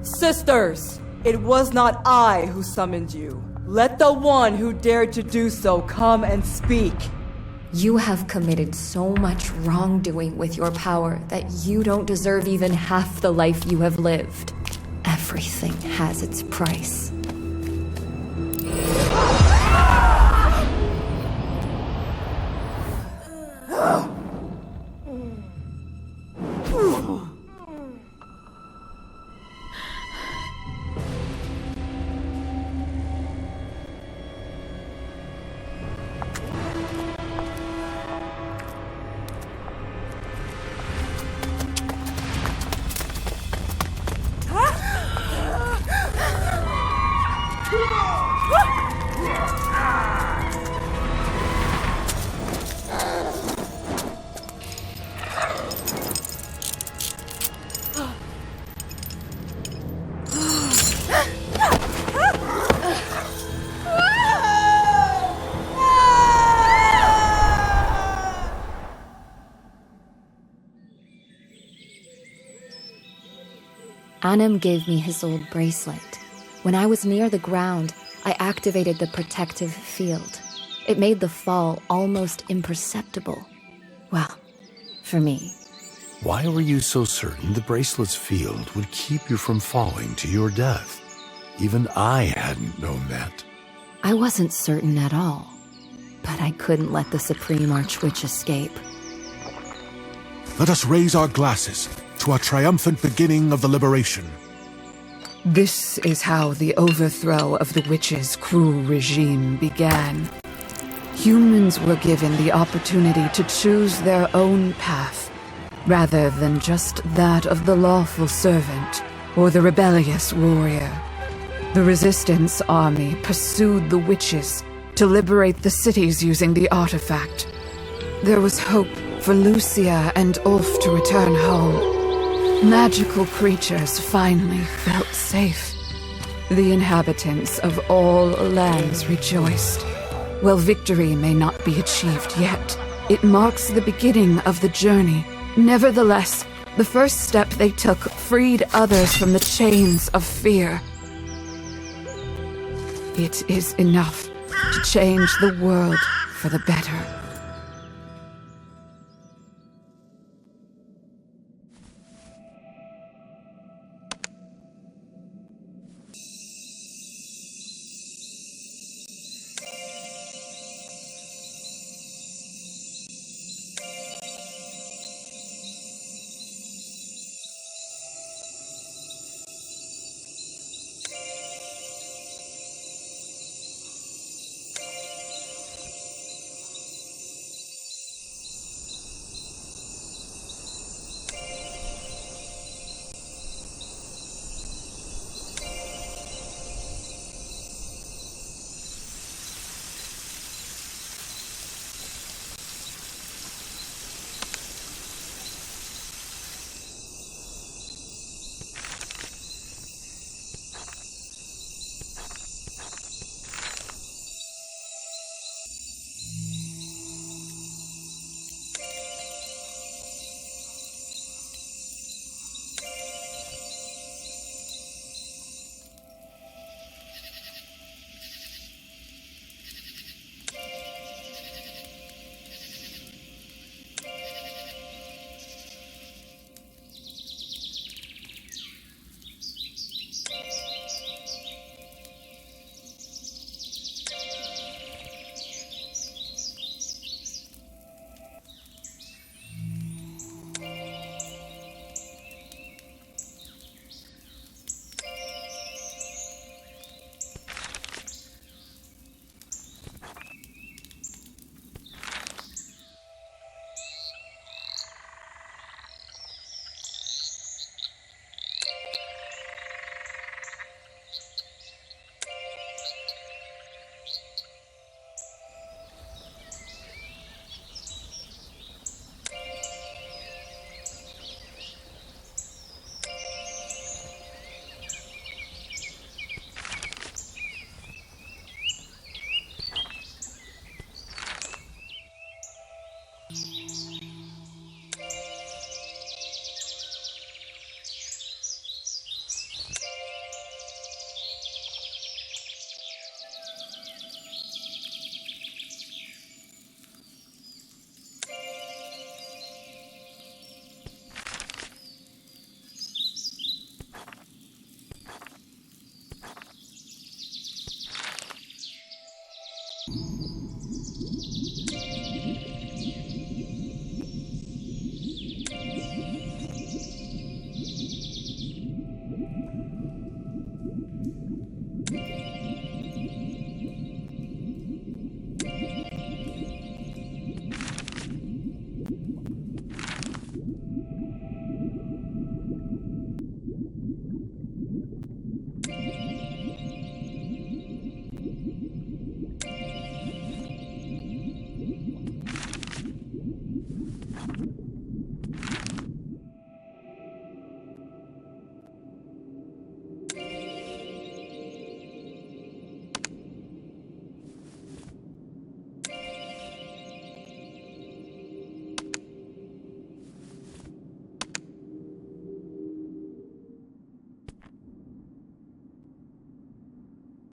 Sisters, it was not I who summoned you. Let the one who dared to do so come and speak. You have committed so much wrongdoing with your power that you don't deserve even half the life you have lived. Everything has its price. Anim gave me his old bracelet. When I was near the ground, I activated the protective field. It made the fall almost imperceptible. Well, for me. Why were you so certain the bracelet's field would keep you from falling to your death? Even I hadn't known that. I wasn't certain at all, but I couldn't let the Supreme Archwitch escape. Let us raise our glasses to a triumphant beginning of the liberation. This is how the overthrow of the witch's cruel regime began. Humans were given the opportunity to choose their own path, rather than just that of the lawful servant or the rebellious warrior. The Resistance army pursued the witches to liberate the cities using the artifact. There was hope for Lucia and Ulf to return home. Magical creatures finally felt safe. The inhabitants of all lands rejoiced. While victory may not be achieved yet, it marks the beginning of the journey. Nevertheless, the first step they took freed others from the chains of fear. It is enough to change the world for the better.